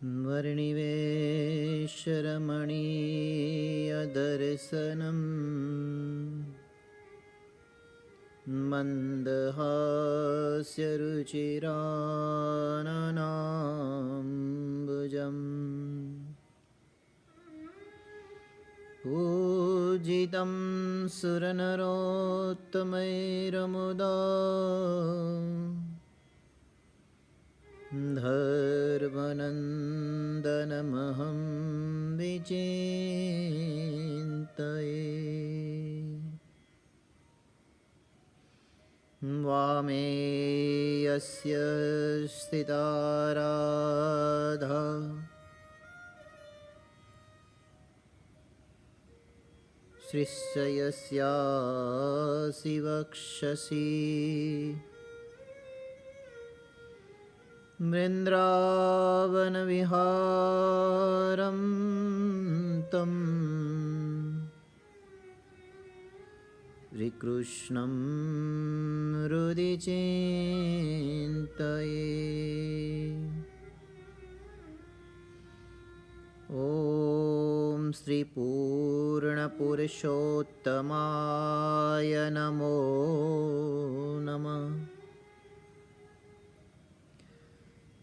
वर्णिवेशरमणीयदर्शनम् मन्दहास्यरुचिराननाम्बुजम् पूजितं सुरनरोत्तमैरमुदा धर्मनन्दनमहं विचिन्तये। वामे यस्य स्थिता राधा श्रीश्च यस्यासि वक्षसि वृन्दावनविहारं तं श्रीकृष्णं हृदि चिन्तये। ॐ श्रीपूर्णपुरुषोत्तमाय नमो नमः।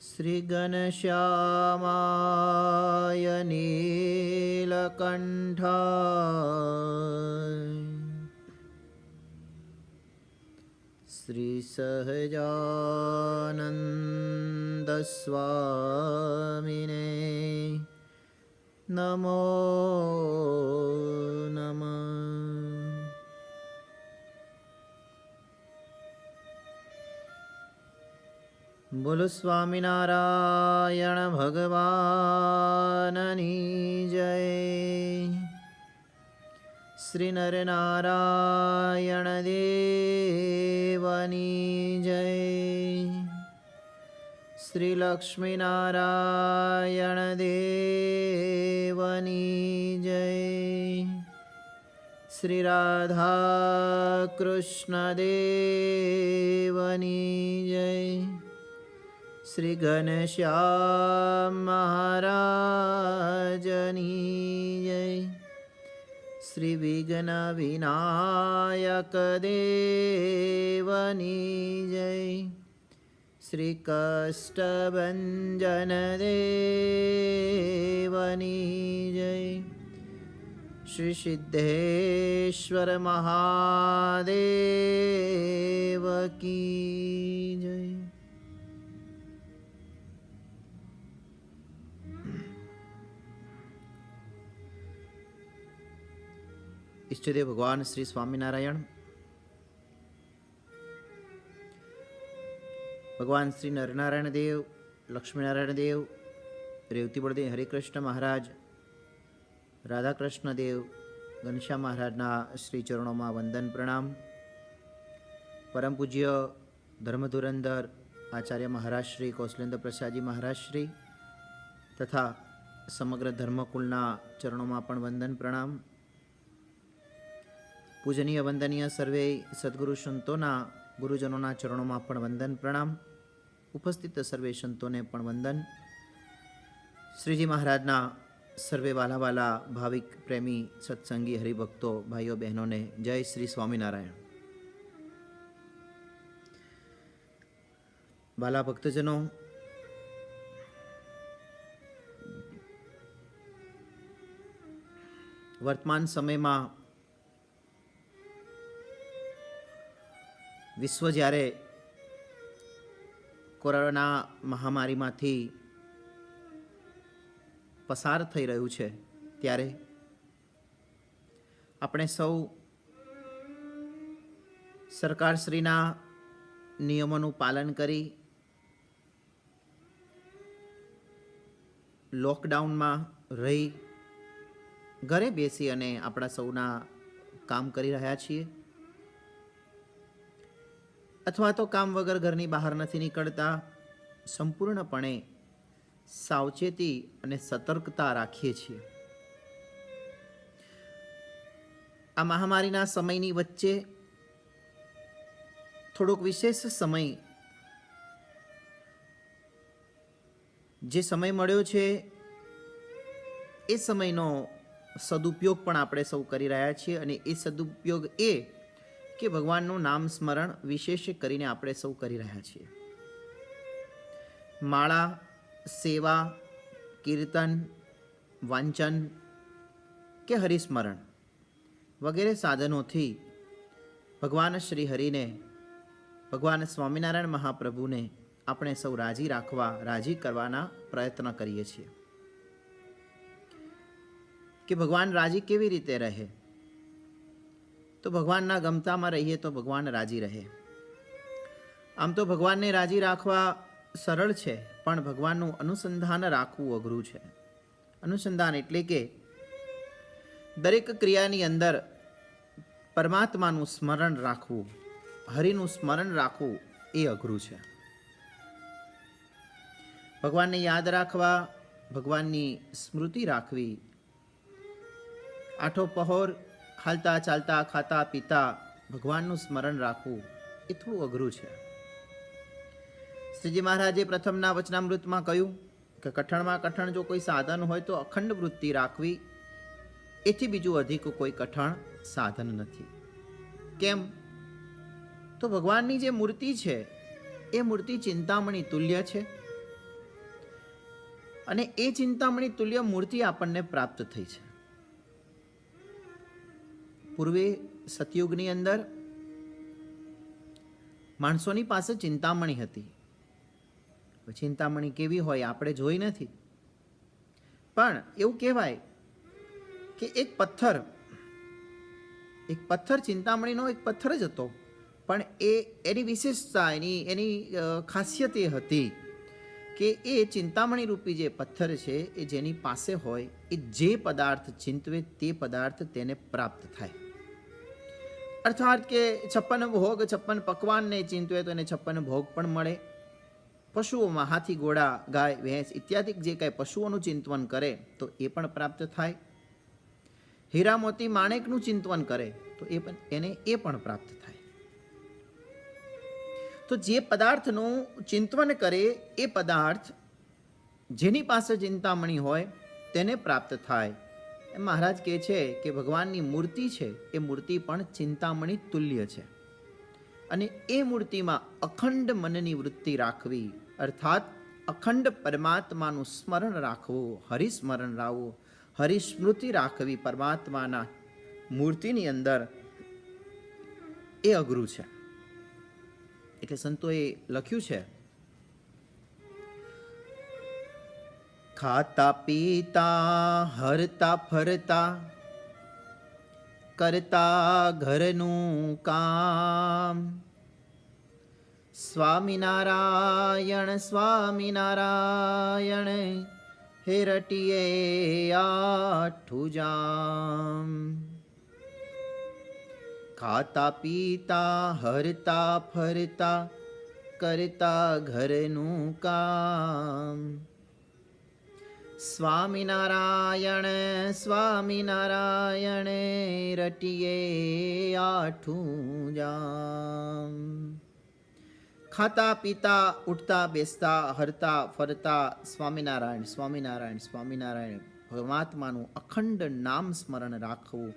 श्रीघनश्यामाय नीलकण्ठाय श्रीसहजानन्दस्वामिने नमो नमः। बोलो स्वामिनारायण भगवाननी जय। श्री नरनारायण देवनी जय। श्री लक्ष्मीनारायण देवनी जय। श्री राधा कृष्ण देवनी जय। श्री घनश्याम महाराजनी जय। श्री विघ्न विनायक देवनी जय। श्री कष्टभंजन देवनी जय। श्री सिद्धेश्वर महादेव की जय। इष्टदेव भगवान श्री स्वामीनारायण, भगवान श्री नरनारायण देव, लक्ष्मीनारायण देव, रेवती बળદેવ हरिकृष्ण महाराज, राधाकृष्ण देव, घनश्याम महाराजना श्री चरणों में वंदन प्रणाम। परम पूज्य धर्मधुरंधर आचार्य महाराज श्री कौशलेन्द्र प्रसाद जी महाराज श्री तथा समग्र धर्मकुलना चरणों में पण वंदन प्रणाम। पूजनीय वंदनीय सर्वे सद्गुरु संतोना गुरुजनों चरणों में पण वंदन प्रणाम। उपस्थित सर्वे संतों ने पण वंदन। श्रीजी महाराजना सर्वे वाला वाला भाविक प्रेमी सत्संगी हरिभक्तों भाईओ बहनों ने जय श्री स्वामीनारायण। वाला भक्तजनों, वर्तमान समय में विश्व જ્યારે કોરોના મહામારીમાંથી પસાર થઈ રહ્યું છે ત્યારે આપણે સૌ સરકારશ્રીના નિયમોનું પાલન કરી લોકડાઉનમાં રહી ઘરે બેસી અને આપણા સૌના કામ કરી રહ્યા છીએ, अथवा तो काम वगर घरनी बहार नहीं निकलता। संपूर्णपणे सावचेती अने सतर्कता राखीए छीए। आ महामारीना समयनी वच्चे थोड़ोक विशेष समय જે સમય મળ્યો છે એ સમયનો સદુપયોગ પણ આપણે સૌ કરી રહ્યા છીએ, અને એ સદુપયોગ એ કે ભગવાનનું નામ સ્મરણ વિશેષ કરીને આપણે સૌ કરી રહ્યા છીએ. માળા, સેવા, કીર્તન, વાંચન કે હરિસ્મરણ વગેરે સાધનોથી ભગવાન શ્રી હરિને, ભગવાન સ્વામિનારાયણ મહાપ્રભુને આપણે સૌ રાજી રાખવા, રાજી કરવાના પ્રયત્ન કરીએ છીએ. કે ભગવાન રાજી કેવી રીતે રહે? તો ભગવાનના ગમતામાં રહીએ તો ભગવાન રાજી રહે. આમ તો ભગવાનને રાજી રાખવા સરળ છે, પણ ભગવાનનું અનુસંધાન રાખવું અઘરું છે. અનુસંધાન એટલે કે દરેક ક્રિયાની અંદર પરમાત્માનું સ્મરણ રાખવું, હરિનું સ્મરણ રાખવું એ અઘરું છે. ભગવાનને યાદ રાખવા, ભગવાનની સ્મૃતિ રાખવી, આઠો પહોર હાલતા ચાલતા ખાતા પીતા ભગવાનનું સ્મરણ રાખવું એ થોડું અઘરું છે. શ્રીજી મહારાજે પ્રથમના વચનામૃતમાં કહ્યું કે કઠણમાં કઠણ જો કોઈ સાધન હોય તો અખંડ વૃત્તિ રાખવી, એથી બીજું અધિક કોઈ કઠણ સાધન નથી. કેમ? તો ભગવાનની જે મૂર્તિ છે એ મૂર્તિ ચિંતામણી તુલ્ય છે, અને એ ચિંતામણી તુલ્ય મૂર્તિ આપણને પ્રાપ્ત થઈ છે. પૂર્વે સતયુગની અંદર માણસોની પાસે ચિંતામણી હતી. ચિંતામણી કેવી હોય આપણે જોઈ નથી, પણ એવું કહેવાય કે એક પથ્થર ચિંતામણીનો એક પથ્થર જ હતો, પણ એની વિશેષતા, એની ખાસિયત એ હતી કે એ ચિંતામણી રૂપી જે પથ્થર છે એ જેની પાસે હોય એ જે પદાર્થ ચિંતવે તે પદાર્થ તેને પ્રાપ્ત થાય. અર્થાત કે 56 ભોગ 56 પકવાનને ચિંતવે તો એને 56 ભોગ પણ મળે. પશુઓમાં હાથી, ઘોડા, ગાય, ભેંસ ઇત્યાદિ જે કાંઈ પશુઓનું ચિંતવન કરે તો એ પણ પ્રાપ્ત થાય. હીરા, મોતી, માણેકનું ચિંતવન કરે તો એને એ પણ પ્રાપ્ત થાય. તો જે પદાર્થનું ચિંતવન કરે એ પદાર્થ જેની પાસે ચિંતામણી હોય તેને પ્રાપ્ત થાય. એમ મહારાજ કહે છે કે ભગવાનની મૂર્તિ છે એ મૂર્તિ પણ ચિંતામણી તુલ્ય છે, અને એ મૂર્તિમાં અખંડ મનની વૃત્તિ રાખવી, અર્થાત અખંડ પરમાત્માનું સ્મરણ રાખવું, હરિસ્મરણ રાખવું, હરિસ્મૃતિ રાખવી પરમાત્માના મૂર્તિની અંદર એ અઘરું છે. એટલે સંતોએ લખ્યું છે, ખાતા પીતા હરતા ફરતા કરતા ઘરનું કામ, સ્વામિનારાયણ સ્વામિનારાયણ હેરટીએ આઠું જામ. ખાતા પીતા હરતા ફરતા કરતા ઘરનું કામ, સ્વામિનારાયણ સ્વામિનારાયણ રટીએ આઠું જામ. ખાતા પીતા ઉઠતા બેસતા હરતા ફરતા સ્વામિનારાયણ સ્વામિનારાયણ સ્વામિનારાયણ પરમાત્માનું અખંડ નામ સ્મરણ રાખવું,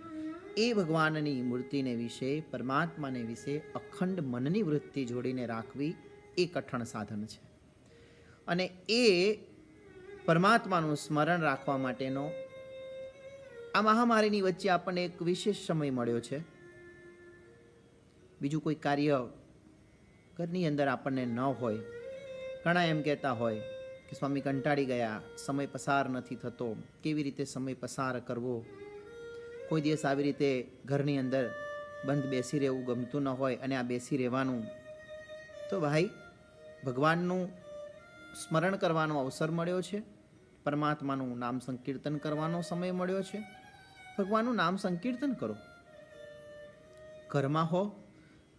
એ ભગવાનની મૂર્તિને વિશે, પરમાત્માને વિશે અખંડ મનની વૃત્તિ જોડીને રાખવી એ કઠણ સાધન છે. અને એ પરમાત્માનું સ્મરણ રાખવા માટેનો આ મહામારીની વચ્ચે આપણને એક વિશેષ સમય મળ્યો છે. બીજું કોઈ કાર્ય ઘરની અંદર આપણને ન હોય. ઘણા એમ કહેતા હોય કે સ્વામી કંટાળી ગયા, સમય પસાર નથી થતો, કેવી રીતે સમય પસાર કરવો. કોઈ દિવસ આવી રીતે ઘરની અંદર બંધ બેસી રહેવું ગમતું ન હોય અને આ બેસી રહેવાનું. તો ભાઈ, ભગવાનનું સ્મરણ કરવાનો અવસર મળ્યો છે, પરમાત્માનું નામ સંકીર્તન કરવાનો સમય મળ્યો છે. ભગવાનનું નામ સંકીર્તન કરો. ઘરમાં હો,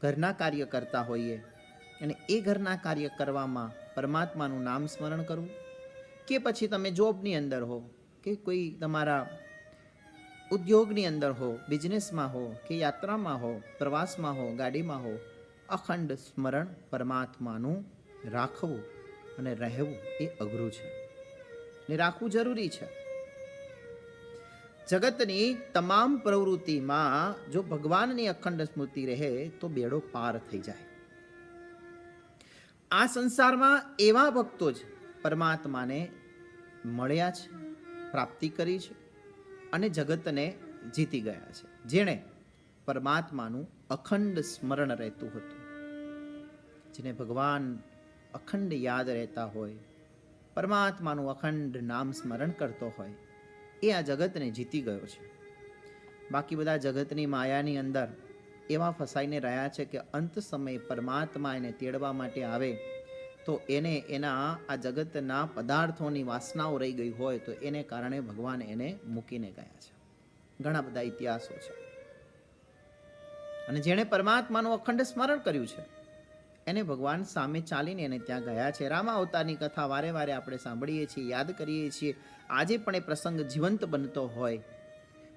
ઘરના કાર્ય કરતા હોઈએ અને એ ઘરના કાર્ય કરવામાં પરમાત્માનું નામ સ્મરણ કરવું, કે પછી તમે જોબની અંદર હો કે કોઈ તમારા ઉદ્યોગની અંદર હો, બિઝનેસમાં હો કે યાત્રામાં હો, પ્રવાસમાં હો, ગાડીમાં હો, અખંડ સ્મરણ પરમાત્માનું રાખવું અને રહેવું એ અઘરું છે. ને રાખવું જરૂરી છે. જગતની તમામ પ્રવૃત્તિમાં જો ભગવાનની અખંડ સ્મૃતિ રહે તો બેડો પાર થઈ જાય. આ સંસારમાં એવા ભક્તો જ પરમાત્માને મળ્યા છે, પ્રાપ્તિ કરી છે અને જગતને જીતી ગયા છે, જેણે પરમાત્માનું અખંડ સ્મરણ રહેતું હતું. જેને ભગવાન અખંડ યાદ રહેતા હોય, પરમાત્માનું અખંડ નામ સ્મરણ કરતો હોય, એ આ જગતને જીતી ગયો છે. બાકી બધા જગતની માયાની અંદર એવા ફસાઈને રહ્યા છે કે અંત સમયે પરમાત્મા એને તેડવા માટે આવે તો એને એના આ જગતના પદાર્થોની વાસનાઓ રહી ગઈ હોય તો એને કારણે ભગવાન એને મૂકીને ગયા છે. ઘણા બધા ઇતિહાસો છે. અને જેણે પરમાત્માનું અખંડ સ્મરણ કર્યું છે એને ભગવાન સામે ચાલીને એને ત્યાં ગયા છે. રામા અવતારની કથા વારે વારે આપણે સાંભળીએ છીએ, યાદ કરીએ છીએ. આજે પણ એ પ્રસંગ જીવંત બનતો હોય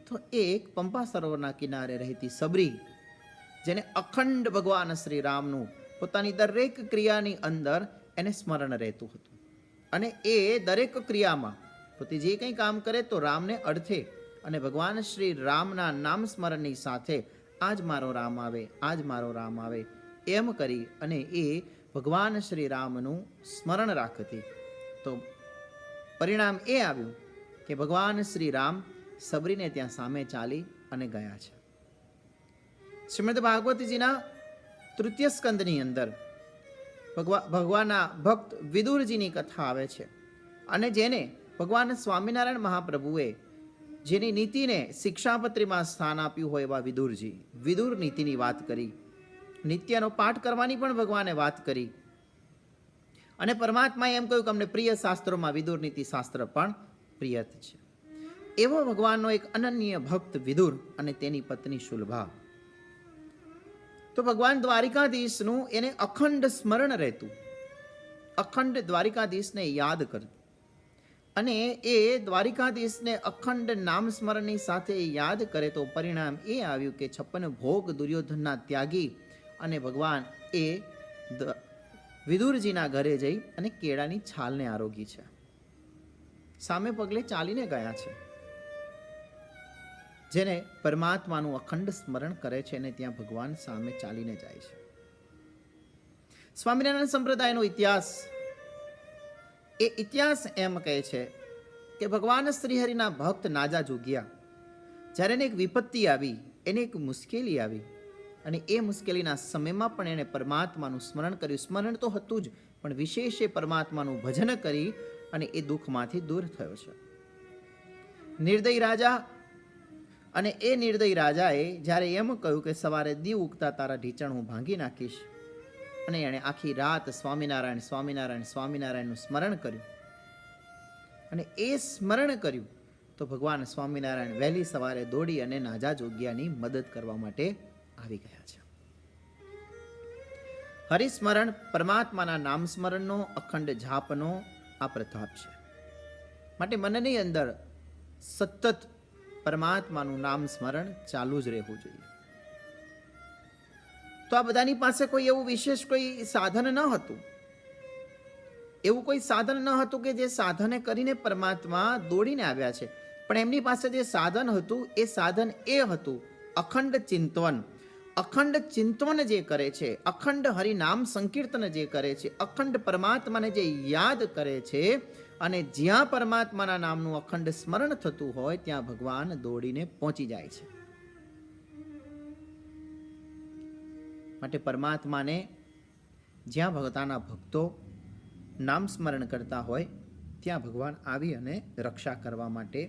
તો એક પંપા સરોવરના કિનારે રહેતી સબરી, જેને અખંડ ભગવાન શ્રી રામનું પોતાની દરેક ક્રિયાની અંદર એને સ્મરણ રહેતું હતું. અને એ દરેક ક્રિયામાં પોતે જે કંઈ કામ કરે તો રામને અર્થે અને ભગવાન શ્રી રામના નામ સ્મરણની સાથે આજ મારો રામ આવે, આજ મારો રામ આવે એમ કરી અને એ ભગવાન શ્રી રામનું સ્મરણ રાખતી. તો પરિણામ એ આવ્યું કે ભગવાન શ્રી રામ સબરીને ત્યાં સામે ચાલી અને ગયા છે. શ્રીમદ ભાગવતજીના તૃતીય સ્કંદની અંદર ભગવાનના ભક્ત વિદુરજીની કથા આવે છે. અને જેને ભગવાન સ્વામિનારાયણ મહાપ્રભુએ જેની નીતિને શિક્ષાપત્રીમાં સ્થાન આપ્યું હોય એવા વિદુરજી, વિદુર નીતિની વાત કરી, નિત્યનો પાઠ કરવાની પણ ભગવાને વાત કરી. અને પરમાત્માએ એમ કહ્યું કે અમને પ્રિય શાસ્ત્રોમાં વિદુર નીતિ શાસ્ત્ર પણ પ્રિય છે. એવો ભગવાનનો એક અનન્ય ભક્ત વિદુર અને તેની પત્ની શુલભા. તો ભગવાન દ્વારિકાધીશનું એને અખંડ સ્મરણ રહેતું, અખંડ દ્વારિકાધીશને યાદ કરતું. અને એ દ્વારિકાધીશને અખંડ નામ સ્મરણની સાથે યાદ કરે તો પરિણામ એ આવ્યું કે 56 ભોગ દુર્યોધનના ત્યાગી અને ભગવાન એ વિદુરજીના ઘરે જઈ અને કેળાની છાલને આરોગી છે. સામે પગલે ચાલીને ગયા છે. જેને પરમાત્માનું અખંડ સ્મરણ કરે છે અને ત્યાં ભગવાન સામે ચાલીને જાય છે. સ્વામિનારાયણ સંપ્રદાયનો ઇતિહાસ, એ ઇતિહાસ એમ કહે છે કે ભગવાન શ્રીહરિના ભક્ત નાજા જોગિયા, જ્યારે એને એક વિપત્તિ આવી, એને એક મુશ્કેલી આવી અને એ મુશ્કેલીના સમયમાં પણ એણે પરમાત્માનું સ્મરણ કર્યું. સ્મરણ તો હતું જ, પણ વિશેષ પરમાત્માનું ભજન કરી અને એ દુઃખમાંથી દૂર થયો છે. નિર્દય રાજા, અને એ નિર્દય રાજાએ જ્યારે એમ કહ્યું કે સવારે દીવ ઉગતા તારા ઢીચણ હું ભાંગી નાખીશ, અને એણે આખી રાત સ્વામિનારાયણ સ્વામિનારાયણ સ્વામિનારાયણનું સ્મરણ કર્યું. અને એ સ્મરણ કર્યું તો ભગવાન સ્વામિનારાયણ વહેલી સવારે દોડી અને નાજા જોગ્યાની મદદ કરવા માટે આવી ગયા છે. હરિસ્મરણ, પરમાત્માના નામ સ્મરણનો, અખંડ જાપનો આ પ્રતાપ છે. માટે મનની અંદર સતત પરમાત્માનું નામ સ્મરણ ચાલુ જ રહેવું જોઈએ. તો આ બધાની પાસે કોઈ એવું વિશેષ કોઈ સાધન ન હતું. એવું કોઈ સાધન ન હતું કે જે સાધને કરીને પરમાત્મા દોડીને આવ્યા છે. પણ એમની પાસે જે સાધન હતું એ સાધન એ હતું અખંડ ચિંતવન. અખંડ ચિંતવન જે કરે છે, અખંડ હરિનામ સંકીર્તન જે કરે છે, અખંડ પરમાત્માને જે યાદ કરે છે, અને જ્યાં પરમાત્માના નામનું અખંડ સ્મરણ થતું હોય ત્યાં ભગવાન દોડીને પહોંચી જાય છે. માટે પરમાત્માને જ્યાં ભગતાના ભક્તો નામ સ્મરણ કરતા હોય ત્યાં ભગવાન આવી અને રક્ષા કરવા માટે,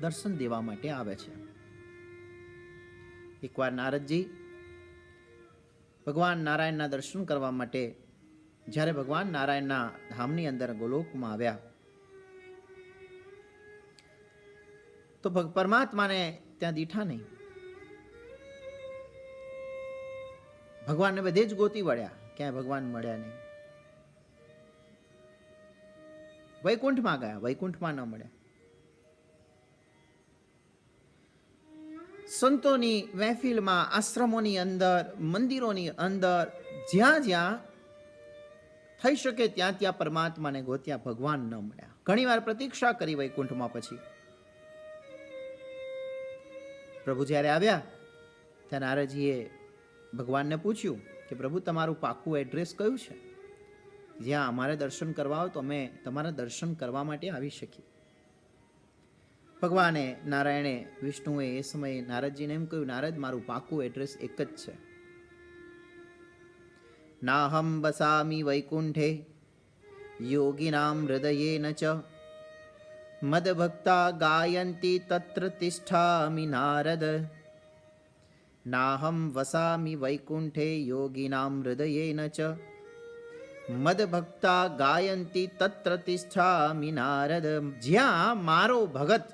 દર્શન દેવા માટે આવે છે. એકવાર નારદજી ભગવાન નારાયણના દર્શન કરવા માટે જ્યારે ભગવાન નારાયણના ધામની અંદર ગોલોકમાં આવ્યા તો પરમાત્માને ત્યાં દીઠા નહીં. ભગવાનને બધે જ ગોતી વળ્યા, ક્યાંય ભગવાન મળ્યા નહીં. વૈકુંઠમાં ગયા, વૈકુંઠમાં ન મળ્યા. સંતોની મહેફિલમાં, આશ્રમોની અંદર, મંદિરોની અંદર, જ્યાં જ્યાં થઈ શકે ત્યાં ત્યાં પરમાત્માને ગોત્યા, ભગવાન ન મળ્યા. ઘણીવાર પ્રતીક્ષા કરી વૈકુંઠમાં. પછી પ્રભુ જ્યારે આવ્યા ત્યાં નારદજીએ ભગવાનને પૂછ્યું કે પ્રભુ તમારું પાકું એડ્રેસ કયું છે, જ્યાં અમારે દર્શન કરવા હોય તો અમે તમારા દર્શન કરવા માટે આવી શકીએ. ભગવાને નારાયણે વિષ્ણુએ એ સમયે નારદજીને એમ કહ્યું, નારદ મારું પાકું એડ્રેસ એક જ છે. નાહમ વસામી વૈકુંઠે યોગિનામ હૃદયેન ચ મદભક્તા ગાયંતી તત્ર તિષ્ઠામિ નારદ. નાહમ વસામિ વૈકુંઠે યોગિનામ હૃદયેન ચ મદભક્તા ગાયંતી તત્ર તિષ્ઠામિ નારદ. જ્યાં મારો ભગત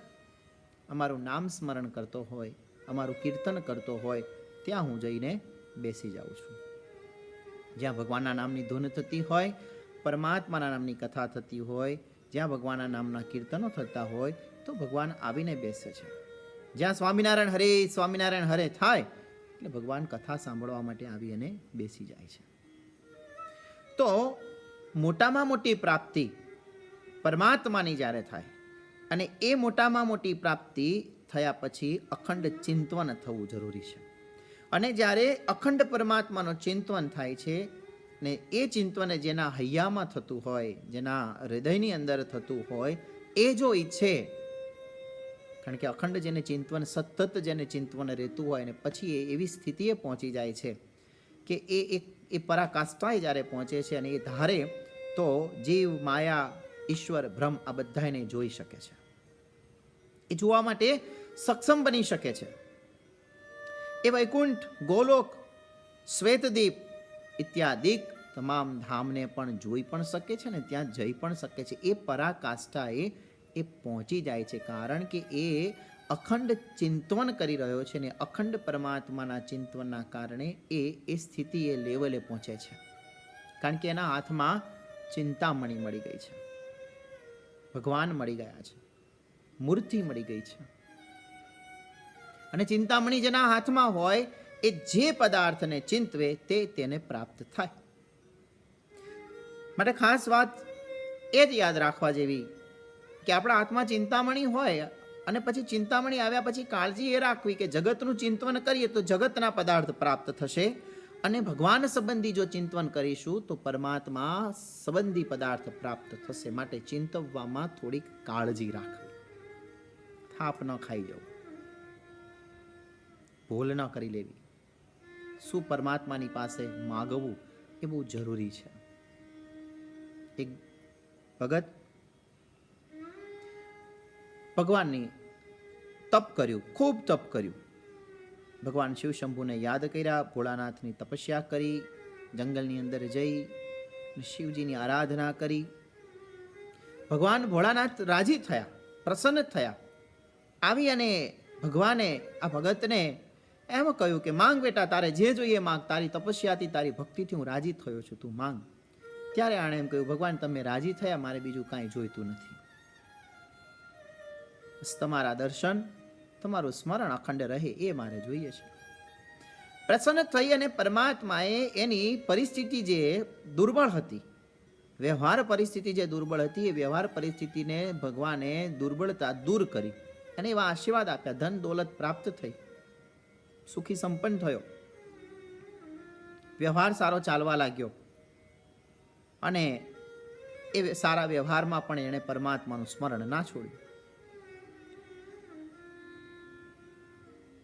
અમારું નામ સ્મરણ કરતો હોય, અમારું કીર્તન કરતો હોય, ત્યાં હું જઈને બેસી જાઉં છું. જ્યાં ભગવાનના નામની ધૂન થતી હોય, પરમાત્માના નામની કથા થતી હોય, જ્યાં ભગવાનના નામના કીર્તનો થતા હોય, તો ભગવાન આવીને બેસે છે. જ્યાં સ્વામિનારાયણ હરે થાય એટલે ભગવાન કથા સાંભળવા માટે આવી અને બેસી જાય છે. તો મોટામાં મોટી પ્રાપ્તિ પરમાત્માની જ્યારે થાય, અને એ મોટામાં મોટી પ્રાપ્તિ થયા પછી અખંડ ચિંતવન થવું જરૂરી છે. અને જ્યારે અખંડ પરમાત્માનો ચિંતવન થાય છે ને એ ચિંતવન જેના હૈયામાં થતું હોય, જેના હૃદયની અંદર થતું હોય, એ જો ઈચ્છે, કારણ કે અખંડ જેને ચિંતવન, સતત જેને ચિંતવન રહેતું હોય ને પછી એ એવી સ્થિતિએ પહોંચી જાય છે કે એ પરાકાષ્ઠાએ જ્યારે પહોંચે છે અને એ ધારે તો જીવ, માયા, ઈશ્વર, બ્રહ્મ આ બધાને જોઈ શકે છે. એ જોવા માટે સક્ષમ બની શકે છે. એ વૈકુંઠ, ગોલોક, શ્વેતદીપ ઇત્યાદિક તમામ ધામને પણ જોઈ પણ શકે છે ને ત્યાં જઈ પણ શકે છે. એ પરાકાષ્ઠાએ એ પહોંચી જાય છે, કારણ કે એ અખંડ ચિંતવન કરી રહ્યો છે ને અખંડ પરમાત્માના ચિંતવનના કારણે એ સ્થિતિ, એ લેવલે પહોંચે છે. કારણ કે એના હાથમાં ચિંતામણી મળી ગઈ છે, ભગવાન મળી ગયા છે, મૂર્તિ મળી ગઈ છે. અને ચિંતામણી જેના હાથમાં હોય એ જે પદાર્થને ચિંતવે તે તેને પ્રાપ્ત થાય. માટે ખાસ વાત એ જ યાદ રાખવા જેવી કે આપણા હાથમાં ચિંતામણી હોય અને પછી ચિંતામણી આવ્યા પછી કાળજી એ રાખવી કે જગતનું ચિંતવન કરીએ તો જગતના પદાર્થ પ્રાપ્ત થશે, અને ભગવાન સંબંધી જો ચિંતવન કરીશું તો પરમાત્મા સંબંધી પદાર્થ પ્રાપ્ત થશે. માટે ચિંતવવામાં થોડીક કાળજી રાખવી, થાપ ન ખાઈ જવું, ભૂલ ન કરી લેવી, શું પરમાત્માની પાસે માગવું એ બહુ જરૂરી છે. એક ભગત ભગવાનની તપ કર્યું, ખૂબ તપ કર્યું. ભગવાન શિવ શંભુને યાદ કર્યા, ભોળાનાથની તપસ્યા કરી, જંગલની અંદર જઈ શિવજીની આરાધના કરી. ભગવાન ભોળાનાથ રાજી થયા, પ્રસન્ન થયા. આવી અને ભગવાને આ ભગતને એમ કહ્યું કે માંગ બેટા, તારે જે જોઈએ માંગ, તારી તપસ્યાથી, તારી ભક્તિથી હું રાજી થયો છું, તું માંગ. ત્યારે આણે એમ કહ્યું, ભગવાન તમે રાજી થયા, મારે બીજું કાંઈ જોઈતું નથી. તમારા દર્શન, તમારું સ્મરણ અખંડ રહે એ મારે જોઈએ છે. પ્રસન્ન થઈ અને પરમાત્માએ એની પરિસ્થિતિ જે દુર્બળ હતી, વ્યવહાર પરિસ્થિતિ જે દુર્બળ હતી, એ વ્યવહાર પરિસ્થિતિને ભગવાને દુર્બળતા દૂર કરી અને એવા આશીર્વાદ આપ્યા. ધન દોલત પ્રાપ્ત થઈ, સુખી સંપન્ન થયો, વ્યવહાર સારો ચાલવા લાગ્યો, અને એ સારા વ્યવહારમાં પણ એણે પરમાત્માનું સ્મરણ ના છોડ્યું.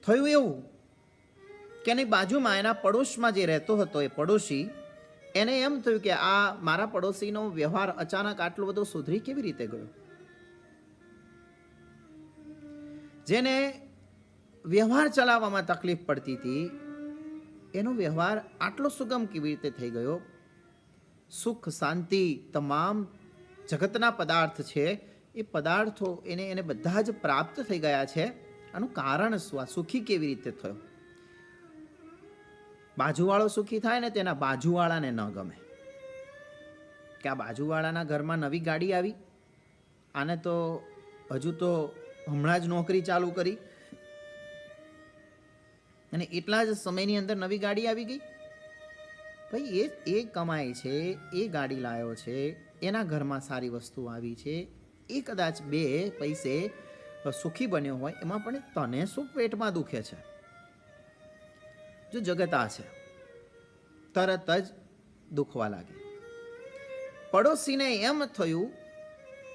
થયું એવું કે એની બાજુમાં એના પડોશમાં જે રહેતો હતો એ પડોશી, એને એમ થયું કે આ મારા પડોશીનો વ્યવહાર અચાનક આટલો બધો સુધરી કેવી રીતે ગયો. જેને વ્યવહાર ચલાવવામાં તકલીફ પડતી હતી એનો વ્યવહાર આટલો સુગમ કેવી રીતે થઈ ગયો. સુખ, શાંતિ, તમામ જગતના પદાર્થ છે એ પદાર્થો એને બધા જ પ્રાપ્ત થઈ ગયા છે. આનું કારણ શું? આ સુખી કેવી રીતે થયો? બાજુવાળો સુખી થાય ને તેના બાજુવાળાને ન ગમે કે આ બાજુવાળાના ઘરમાં નવી ગાડી આવી, આને તો હજુ તો હમણાં જ નોકરી ચાલુ કરી અને એટલા જ સમયની અંદર નવી ગાડી આવી ગઈ. ભાઈ એ કમાય છે, એ ગાડી લાવ્યો છે, એના ઘરમાં સારી વસ્તુ આવી છે, એ કદાચ 2 પૈસે સુખી બન્યો હોય, એમાં પણ તને શું પેટમાં દુખે છે? જો જગત આ છે, તરત જ દુખવા લાગે. પડોશીને એમ થયું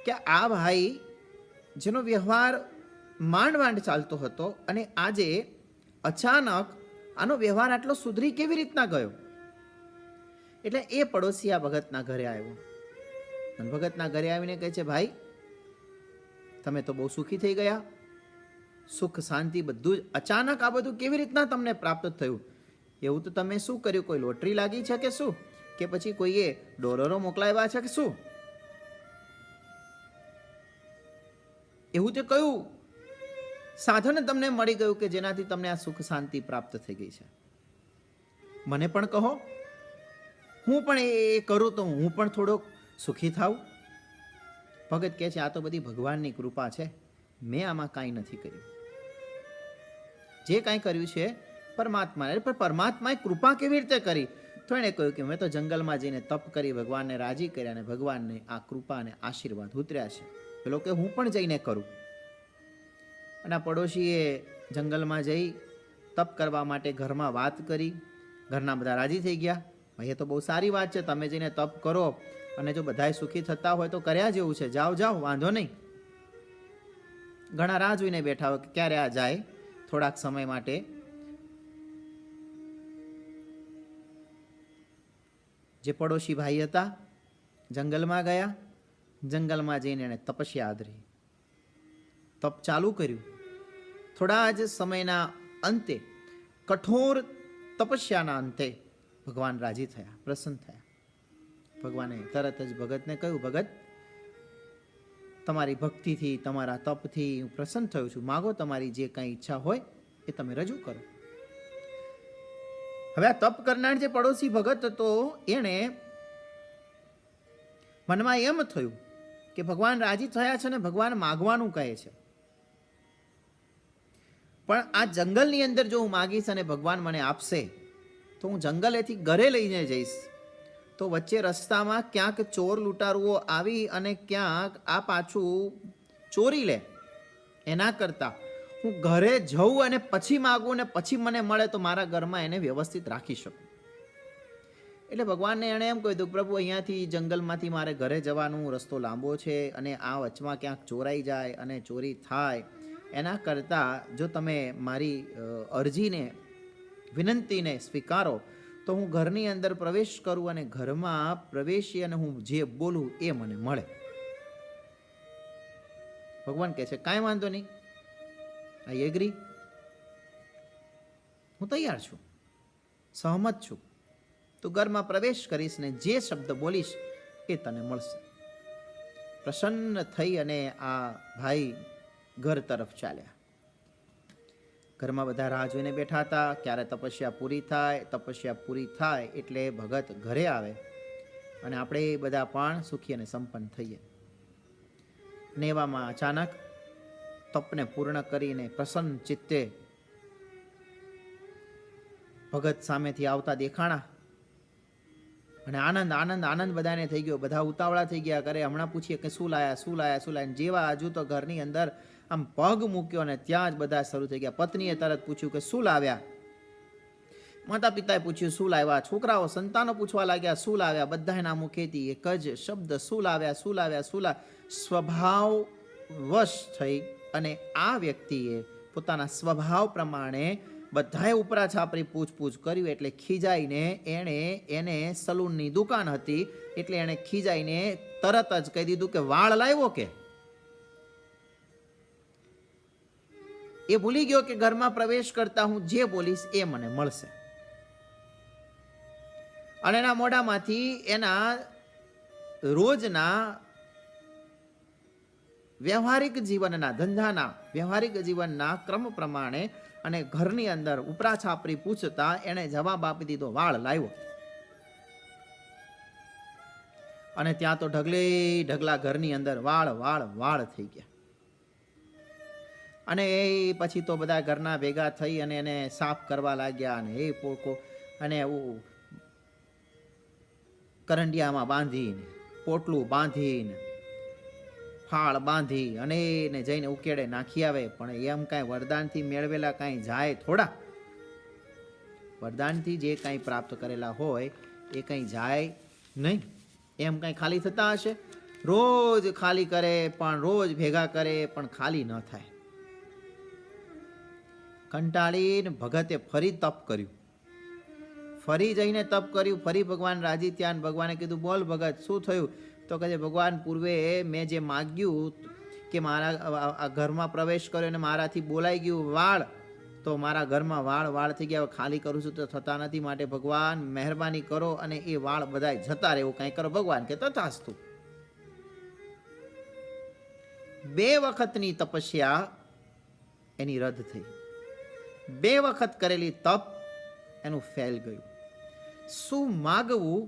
કે આ ભાઈ જેનો વ્યવહાર માંડ માંડ ચાલતો હતો અને આજે અચાનક આનો વ્યવહાર આટલો સુધરી કેવી રીતના ગયો? એટલે એ પડોશી આ ભગતના ઘરે આવ્યો અને ભગતના ઘરે આવીને કહે છે, ભાઈ તમે તો બહુ સુખી થઈ ગયા, સુખ શાંતિ બધું જ અચાનક આ બધું કેવી રીતના તમને પ્રાપ્ત થયું? એવું તો તમે શું કર્યું? કોઈ લોટરી લાગી છે કે શું? કે પછી કોઈએ ડોલરો મોકલાવ્યા છે કે શું? એવું તે કયું સાધન તમને મળી ગયું કે જેનાથી તમને આ સુખ શાંતિ પ્રાપ્ત થઈ ગઈ છે? મને પણ કહો, હું પણ એ કરું તો હું પણ થોડોક સુખી થાઉં. ભગત કહે છે, આ તો બધી ભગવાનની કૃપા છે, મેં આમાં કાંઈ નથી કર્યું. જે કાંઈ કર્યું છે પરમાત્માને. પણ પરમાત્માએ કૃપા કેવી રીતે કરી? તો એણે કહ્યું કે મેં તો જંગલમાં જઈને તપ કરી, ભગવાનને રાજી કર્યા અને ભગવાનને આ કૃપા અને આશીર્વાદ ઉતર્યા છે. પેલો કે હું પણ જઈને કરું. અને આ પડોશીએ જંગલમાં જઈ તપ કરવા માટે ઘરમાં વાત કરી. ઘરના બધા રાજી થઈ ગયા. એ તો બહુ સારી વાત છે, તમે જઈને તપ કરો અને જો બધાય સુખી થતા હોય તો કર્યા જેવું છે, જાઓ જાઓ, વાંધો નહીં. ઘણા રાહ જોઈને બેઠા હોય કે ક્યારે આ જાય. થોડાક સમય માટે જે પડોશી ભાઈ હતા જંગલમાં ગયા. જંગલમાં જઈને એણે તપસ્યા આદરી, તપ ચાલુ કર્યું. થોડા જ સમયના અંતે, કઠોર તપસ્યાના અંતે ભગવાન રાજી થયા, પ્રસન્ન થયા. ભગવાને તરત જ ભગતને કહ્યું, ભગત તમારી ભક્તિથી, તમારા તપથી હું પ્રસન્ન થયો છું, માગો તમારી જે કાંઈ ઈચ્છા હોય એ તમે રજૂ કરો. હવે આ તપ કરનાર જે પડોશી ભગત હતો એણે મનમાં એમ થયું કે ભગવાન રાજી થયા છે ને ભગવાન માગવાનું કહે છે, પણ આ જંગલની અંદર જો હું માગીશ અને ભગવાન મને આપશે તો હું જંગલેથી ઘરે લઈને જઈશ, તો વચ્ચે રસ્તામાં ક્યાંક ચોર લૂંટારુઓ આવી અને ક્યાંક આ પાછું ચોરી લે. એના કરતાં હું ઘરે જઉં અને પછી માગું ને પછી મને મળે તો મારા ઘરમાં એને વ્યવસ્થિત રાખી શકું. એટલે ભગવાનને એણે એમ કહ્યું, પ્રભુ અહીંયાથી જંગલમાંથી મારે ઘરે જવાનું, રસ્તો લાંબો છે અને આ વચમાં ક્યાંક ચોરાઈ જાય અને ચોરી થાય, એના કરતાં જો તમે મારી અરજીને, વિનંતીને સ્વીકારો તો હું ઘરની અંદર પ્રવેશ કરું અને ઘરમાં પ્રવેશી અને હું જે બોલું એ મને મળે. ભગવાન કહે છે, કાંઈ વાંધો નહીં, આઈ એગ્રી, હું તૈયાર છું, સહમત છું. તું ઘરમાં પ્રવેશ કરીશ ને જે શબ્દ બોલીશ એ તને મળશે. પ્રસન્ન થઈ અને આ ભાઈ ઘર તરફ ચાલ્યા. ઘરમાં બધા રાહ જોઈને બેઠા હતા ક્યારે તપસ્યા પૂરી થાય. તપસ્યા પૂરી થાય એટલે ભગત ઘરે આવે અને આપણે બધા પણ સુખી અને સંપન્ન થઈએ. ને એવામાં અચાનક તપને પૂર્ણ કરીને પ્રસન્ન ચિત્તે ભગત સામેથી આવતા દેખાણા અને આનંદ આનંદ આનંદ બધાને થઈ ગયો. બધા ઉતાવળા થઈ ગયા, કરે હમણાં પૂછીએ કે શું લાયા, શું લાયા, શું લાયા. જેવા હજુ તો ઘરની અંદર આમ પગ મૂક્યો અને ત્યાં જ બધા શરૂ થઈ ગયા. પત્નીએ તરત પૂછ્યું કે શું લાવ્યા? માતા પિતાએ પૂછ્યું શું લાવ્યા? છોકરાઓ સંતાનો પૂછવા લાગ્યા શું લાવ્યા? બધાના મુખેથી એક જ શબ્દ શું લાવ્યા, શું લાવ્યા, શું લાવ્યા. સ્વભાવ વશ થઈ અને આ વ્યક્તિએ પોતાના સ્વભાવ પ્રમાણે બધાએ ઉપરા છાપરી પૂછપૂછ કર્યું. એટલે ખીજાઈને એને સલૂનની દુકાન હતી એટલે એણે ખીજાઈને તરત જ કહી દીધું કે વાળ લાવ્યો કે? એ ભૂલી ગયો કે ઘરમાં પ્રવેશ કરતા હું જે બોલીશ એ મને મળશે. અને એના મોઢામાંથી એના રોજના વ્યવહારિક જીવનના, ધંધાના વ્યવહારિક જીવનના ક્રમ પ્રમાણે અને ઘરની અંદર ઉપરા છાપરી પૂછતા એણે જવાબ આપી દીધો વાળ લાવ્યો. અને ત્યાં તો ઢગલે ઢગલા ઘરની અંદર વાળ વાળ વાળ થઈ ગયા. અને એ પછી તો બધા ઘરના ભેગા થઈ અને એને સાફ કરવા લાગ્યા અને એ પોકો અને એવું કરંડિયામાં બાંધીને, પોટલું બાંધીને, ફાળ બાંધી અને એને જઈને ઉકેડે નાખી આવે. પણ એમ કાંઈ વરદાનથી મેળવેલા કાંઈ જાય થોડા? વરદાનથી જે કાંઈ પ્રાપ્ત કરેલા હોય એ કંઈ જાય નહીં. એમ કાંઈ ખાલી થતા હશે? રોજ ખાલી કરે, પણ રોજ ભેગા કરે, પણ ખાલી ન થાય. કંટાળીને ભગતે ફરી તપ કર્યું, ફરી જઈને તપ કર્યું. ફરી ભગવાન રાજી થયા અને ભગવાને કીધું, બોલ ભગત, શું થયું? તો કહે, ભગવાન, પૂર્વે મેં જે માગ્યું કે મારા ઘરમાં પ્રવેશ કર્યો અને મારાથી બોલાઈ ગયું વાળ, તો મારા ઘરમાં વાળ થઈ ગયા, ખાલી કરું છું તો થતા નથી. માટે ભગવાન મહેરબાની કરો અને એ વાળ બધા જતા રહે એવું કાંઈ કરો. ભગવાન કે તથાસ્તુ. 2 વખતની તપસ્યા એની રદ થઈ. 2 વખત કરેલી તપ એનું ફેલ ગયું. શું માગવું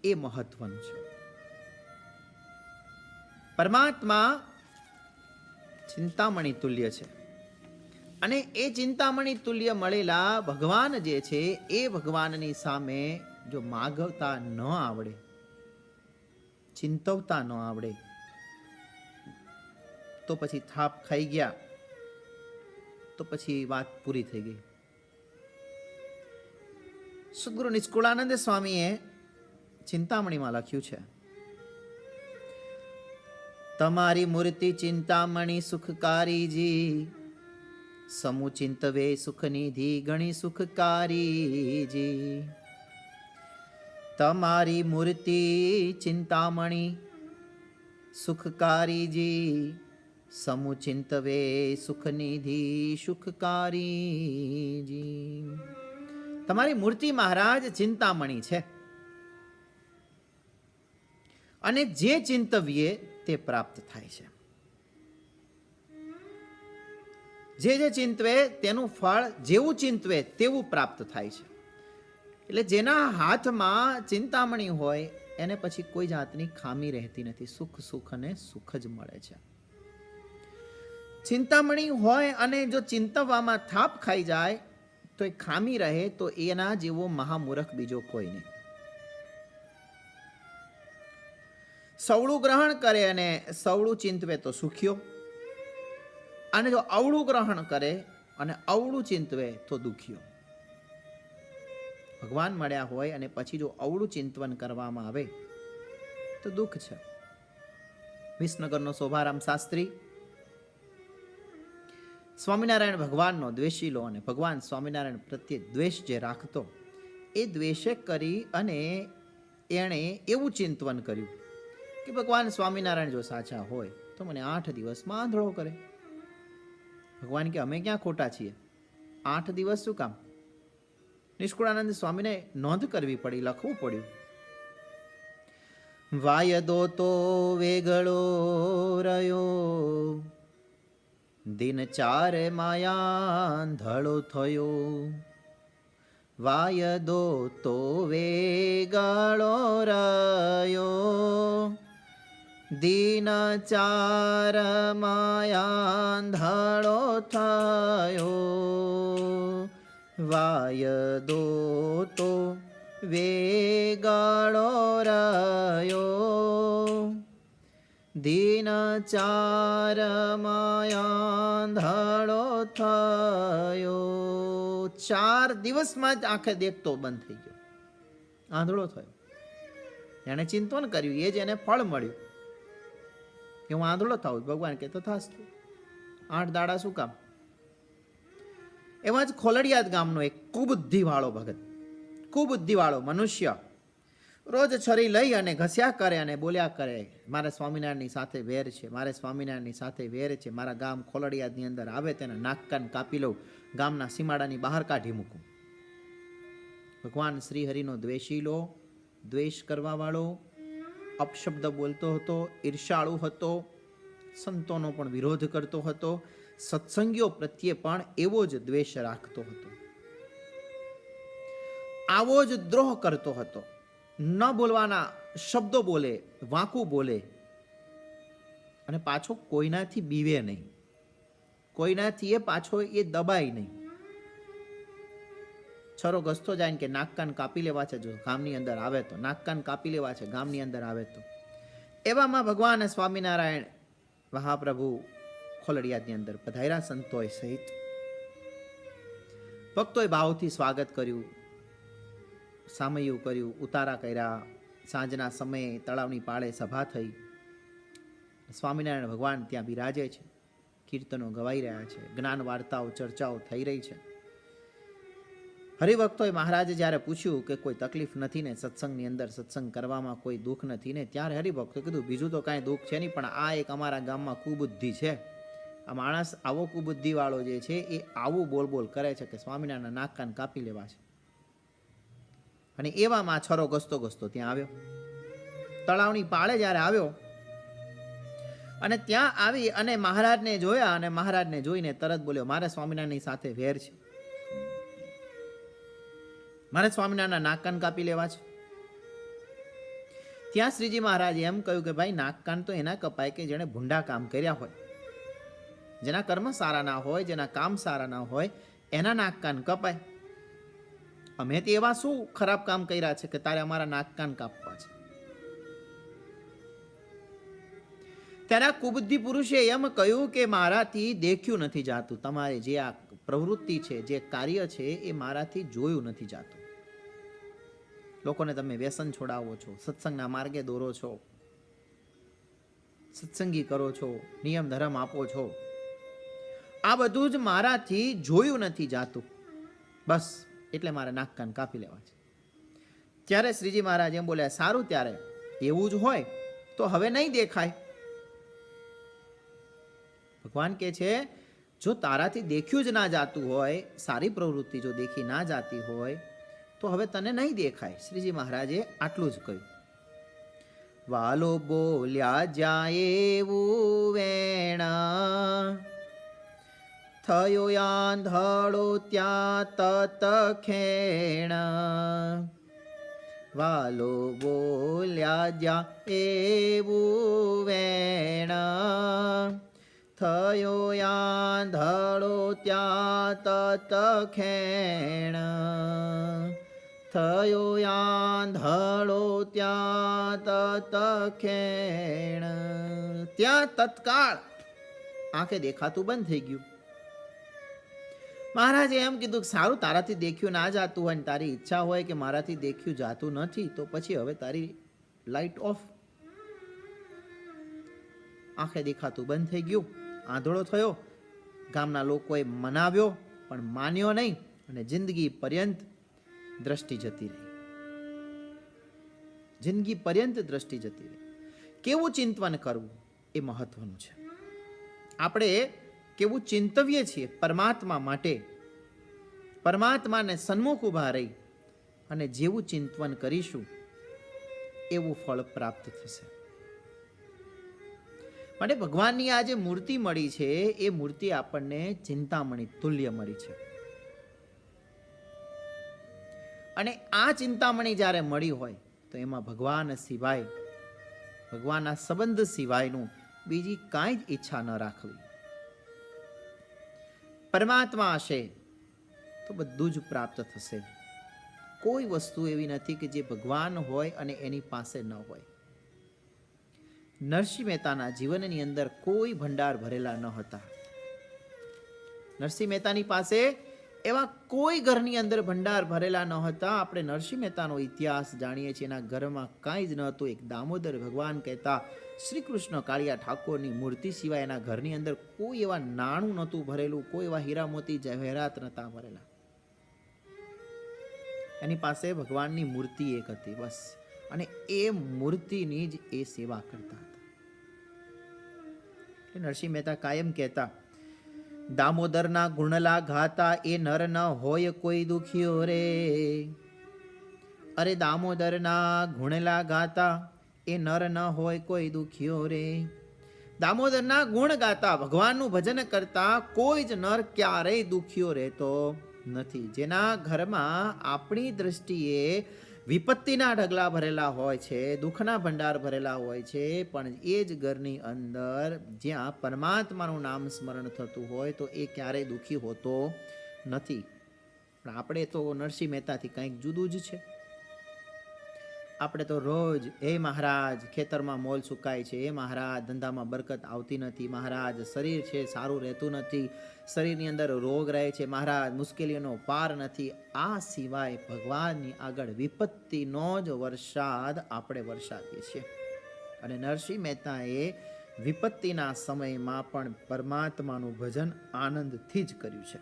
એ મહત્વનું છે. પરમાત્મા ચિંતામણી તુલ્ય છે અને એ ચિંતામણી તુલ્ય મળેલા ભગવાન જે છે એ ભગવાનની સામે જો માગવતા ન આવડે, ચિંતવતા ન આવડે, તો પછી થાપ ખાઈ ગયા, તો પછી વાત પૂરી થઈ ગઈ. સદગુરુ નિષ્કુળાનંદ સ્વામીએ ચિંતામણીમાં લખ્યું છે, તમારી મૂર્તિ ચિંતામણી સુખકારીજી, સમુચિંતવે સુખનિધિ ગણી સુખકારીજી. તમારી મૂર્તિ ચિંતામણી સુખકારીજી, સમુચિંતવે સુખનિધિ સુખકારીજી. તમારી મૂર્તિ મહારાજ ચિંતામણી છે અને જે ચિંતવીએ તે પ્રાપ્ત થાય છે. જે ચિંતવે તેનું ફળ જેવું ચિંતવે તેવું પ્રાપ્ત થાય છે. એટલે જેના હાથમાં ચિંતામણી હોય એને પછી કોઈ જાતની ખામી રહેતી નથી. સુખ અને સુખ જ મળે છે. ચિંતામણી હોય અને જો ચિંતવવામાં થાપ ખાઈ જાય તો એ ખામી રહે, તો એના જેવો મહામૂર્ખ બીજો કોઈ નહીં. સવળું ગ્રહણ કરે અને સવળું ચિંતવે તો સુખ્યો, અને જો અવળું ગ્રહણ કરે અને અવળું ચિંતવે તો દુખ્યો. ભગવાન મળ્યા હોય અને પછી જો અવળું ચિંતવન કરવામાં આવે તો દુઃખ છે. વિસનગરનો શોભારામ શાસ્ત્રી સ્વામિનારાયણ ભગવાનનો દ્વેષીલો અને ભગવાન સ્વામિનારાયણ પ્રત્યે દ્વેષ જે રાખતો, એ દ્વેષે કરી અને એણે એવું ચિંતવન કર્યું કે ભગવાન સ્વામિનારાયણ જો સાચા હોય તો મને 8 દિવસમાં આંધળો કરે. ભગવાન કે અમે ક્યાં ખોટા છીએ, 8 દિવસ શું કામ? નિષ્કુળાનંદ સ્વામીને નોંધ કરવી પડી, લખવું પડ્યું. વાયદો તો વેગળો રહ્યો, દિન 4 માયાંધળો થયો. વાયદો તો વેગળો રહ્યો, દિન 4 માયાંધળો થયો. વાયદો તો વેગળો રહ્યો, દિન 4 માયાંધળો થયો. 4 દિવસમાં જ આંખે દેખતો બંધ થઈ ગયો, આંધળો થયો. એણે ચિંતન કર્યું, એ જ એને ફળ મળ્યું કે હું આંધળો થાઉં. ભગવાન કે તથાસ્તુ, 8 દાડા શું કામ? એમાં જ ખોલડિયાદ ગામનો એક કુબુદ્ધિવાળો ભગત, કુબુદ્ધિવાળો મનુષ્ય રોજ છરી લઈ અને ઘસ્યા કરે અને બોલ્યા કરે, મારે સ્વામિનારાયણની સાથે વેર છે, મારે સ્વામિનારાયણની સાથે વેર છે. મારા ગામ ખોલડિયાદની અંદર આવે તેના નાક કાન કાપી લઉં, ગામના સીમાડાની બહાર કાઢી મૂકું. ભગવાન શ્રી હરિનો દ્વેષીલો, દ્વેષ કરવાવાળો, અપશબ્દ બોલતો હતો, ઈર્ષાળુ હતો, સંતોનો પણ વિરોધ કરતો હતો, સત્સંગીઓ પ્રત્યે પણ એવો જ દ્વેષ રાખતો હતો, આવો જ દ્રોહ કરતો હતો. ન બોલવાના શબ્દો બોલે, વાંકું બોલે, અને પાછો કોઈનાથી બીવે નહીં, કોઈનાથી એ પાછો એ દબાય નહીં. છરો ઘસતો જાય કે નાક કાન કાપી લેવા છે, જો ગામની અંદર આવે તો નાક કાન કાપી લેવા છે, ગામની અંદર આવે તો. એવામાં ભગવાન સ્વામિનારાયણ મહાપ્રભુ ખોલડિયાદની અંદર પધાર્યા સંતોય સહિત. ભક્તોએ ભાવથી સ્વાગત કર્યું, સામયું કર્યું, ઉતારા કર્યા. સાંજના સમયે તળાવની પાળે સભા થઈ. સ્વામિનારાયણ ભગવાન ત્યાં બિરાજે છે, કીર્તનો ગવાઈ રહ્યા છે, જ્ઞાન વાર્તાઓ ચર્ચાઓ થઈ રહી છે. હરિભક્તોએ મહારાજે જ્યારે પૂછ્યું કે કોઈ તકલીફ નથી ને, સત્સંગની અંદર સત્સંગ કરવામાં કોઈ દુઃખ નથી ને, ત્યારે હરિભક્તોએ કીધું બીજું તો કાંઈ દુઃખ છે નહીં, પણ આ એક અમારા ગામમાં કુબુદ્ધિ છે. આ માણસ આવો કુબુદ્ધિવાળો જે છે એ આવું બોલ બોલ કરે છે કે સ્વામિનારાયણના નાક કાન કાપી લેવા છે. અને એવામાં છરો ઘસતો ઘસતો ત્યાં આવ્યો. તળાવની પાળે જ્યારે આવ્યો અને ત્યાં આવી અને મહારાજને જોયા, અને મહારાજને જોઈને તરત બોલ્યો, મારે સ્વામિનારાયણની સાથે વેર છે, મારે સ્વામિનારાયણના નાક કાન કાપી લેવા છે. ત્યાં શ્રીજી મહારાજે એમ કહ્યું કે ભાઈ, નાક કાન તો એના કપાય કે જેણે ભૂંડા કામ કર્યા હોય, જેના કર્મ સારા ના હોય, જેના કામ સારા ના હોય, એના નાક કાન કપાય. અમે તે એવા શું ખરાબ કામ કર્યા છે કે તારે અમારા નાક કાન કાપવા છે? ત્યારે કુબુદ્ધિ પુરુષે એમ કહ્યું કે મારાથી દેખ્યું નથી જાતું, તમારે જે આ પ્રવૃત્તિ છે, જે કાર્ય છે એ મારાથી જોયું નથી જાતું. લોકોને તમે વ્યસન છોડાવો છો, સત્સંગના માર્ગે દોરો છો, સત્સંગી કરો છો, નિયમ ધર્મ આપો છો, આ બધું જ મારાથી જોયું નથી જાતું. બસ એટલે મારે નાક કાન કાપી લેવા છે. ત્યારે શ્રીજી મહારાજ એમ બોલ્યા, સારું, ત્યારે એવું જ હોય તો હવે નહીં દેખાય. ભગવાન કહે છે, જો તારાથી દેખ્યું જ ના જાતું હોય, સારી પ્રવૃત્તિ જો દેખી ના જાતી હોય તો હવે તને નહીં દેખાય. શ્રીજી મહારાજે આટલું જ કહ્યું. વાલો બોલ્યા જાય એવું વેણા, થયો આંધળો ત્યાં તત ખેણા. વાલો બોલ્યા જ્યાં એવું વેણા, થયો આંધળો ત્યાં તત ખેણા. થયો આંધળો ત્યાં તત ખેણા. ત્યાં તત્કાળ આંખે દેખાતું બંધ થઈ ગયું. મહારાજે એમ કીધું કે સારું, તારાથી દેખ્યું ના જાતું હોય ને તારી ઈચ્છા હોય કે મારાથી દેખ્યું જાતું નથી, તો પછી હવે તારી લાઈટ ઓફ. આંખે દેખાતું બંધ થઈ ગયું, આંધળો થયો. ગામના લોકોએ મનાવ્યો પણ માન્યો નહીં, અને જિંદગી પર્યંત દ્રષ્ટિ જતી રહી. જિંદગી પર્યંત દ્રષ્ટિ જતી રહી. કેવું ચિંતન કરવું એ મહત્વનું છે. આપણે કેવું ચિંતવીએ છીએ પરમાત્મા માટે, પરમાત્માને સન્મુખ ઉભા રહી અને જેવું ચિંતન કરીશું એવું ફળ પ્રાપ્ત થશે. માટે ભગવાનની આ જે મૂર્તિ મળી છે એ મૂર્તિ આપણને ચિંતામણી તુલ્ય મળી છે. અને આ ચિંતામણી જ્યારે મળી હોય તો એમાં ભગવાન સિવાય, ભગવાનના સંબંધ સિવાયનું બીજી કાંઈ જ ઈચ્છા ન રાખવી. પરમાત્મા હશે તો બધું જ પ્રાપ્ત થશે. કોઈ વસ્તુ એવી નથી કે જે ભગવાન હોય અને એની પાસે ન હોય. નરસિંહ મહેતાના જીવનની અંદર કોઈ ભંડાર ભરેલા ન હતા. નરસિંહ મહેતાની પાસે એવા કોઈ ઘરની અંદર ભંડાર ભરેલા ન હતા. આપણે નરસિંહ મહેતાનો ઇતિહાસ જાણીએ છીએ. એના ઘરમાં કાંઈ જ ન હતું. એક દામોદર ભગવાન કહેતા શ્રી કૃષ્ણ કાળિયા ઠાકોરની મૂર્તિ સિવાય એના ઘરની અંદર કોઈ એવા નાણું નહોતું ભરેલું, કોઈ એવા હીરા મોતી જવેરાત નહોતા ભરેલા. એની પાસે ભગવાનની મૂર્તિ એક હતી બસ, અને એ મૂર્તિની જ એ સેવા કરતા હતા. નરસિંહ મહેતા કાયમ કહેતા, દામોદરના ગુણલા ગાતા એ નર ન હોય કોઈ દુખ્યો રે. અરે દામોદરના ગુણલા ગાતા એ નર ન હોય કોઈ દુખ્યો રે. દામોદરના ગુણ ગાતા, ભગવાનનું ભજન કરતા કોઈ જ નર ક્યારેય દુખ્યો રહેતો નથી. જેના ઘરમાં આપણી દ્રષ્ટિએ વિપત્તિના ઢગલા ભરેલા હોય છે, દુઃખના ભંડાર ભરેલા હોય છે, પણ એ જ ઘરની અંદર જ્યાં પરમાત્માનું નામ સ્મરણ થતું હોય તો એ ક્યારેય દુઃખી હોતો નથી. પણ આપણે તો નરસિંહ મહેતાથી કંઈક જુદું જ છે. આપણે તો રોજ હે મહારાજ ખેતરમાં મોલ સુકાય છે, હે મહારાજ ધંધામાં બરકત આવતી નથી, મહારાજ શરીર છે સારું રહેતું નથી, શરીરની અંદર રોગ રહે છે, મહારાજ મુશ્કેલીઓનો પાર નથી. આ સિવાય ભગવાનની આગળ વિપત્તિનો જ વરસાદ આપણે વરસાવીએ છીએ. અને નરસિંહ મહેતાએ વિપત્તિના સમયમાં પણ પરમાત્માનું ભજન આનંદથી જ કર્યું છે.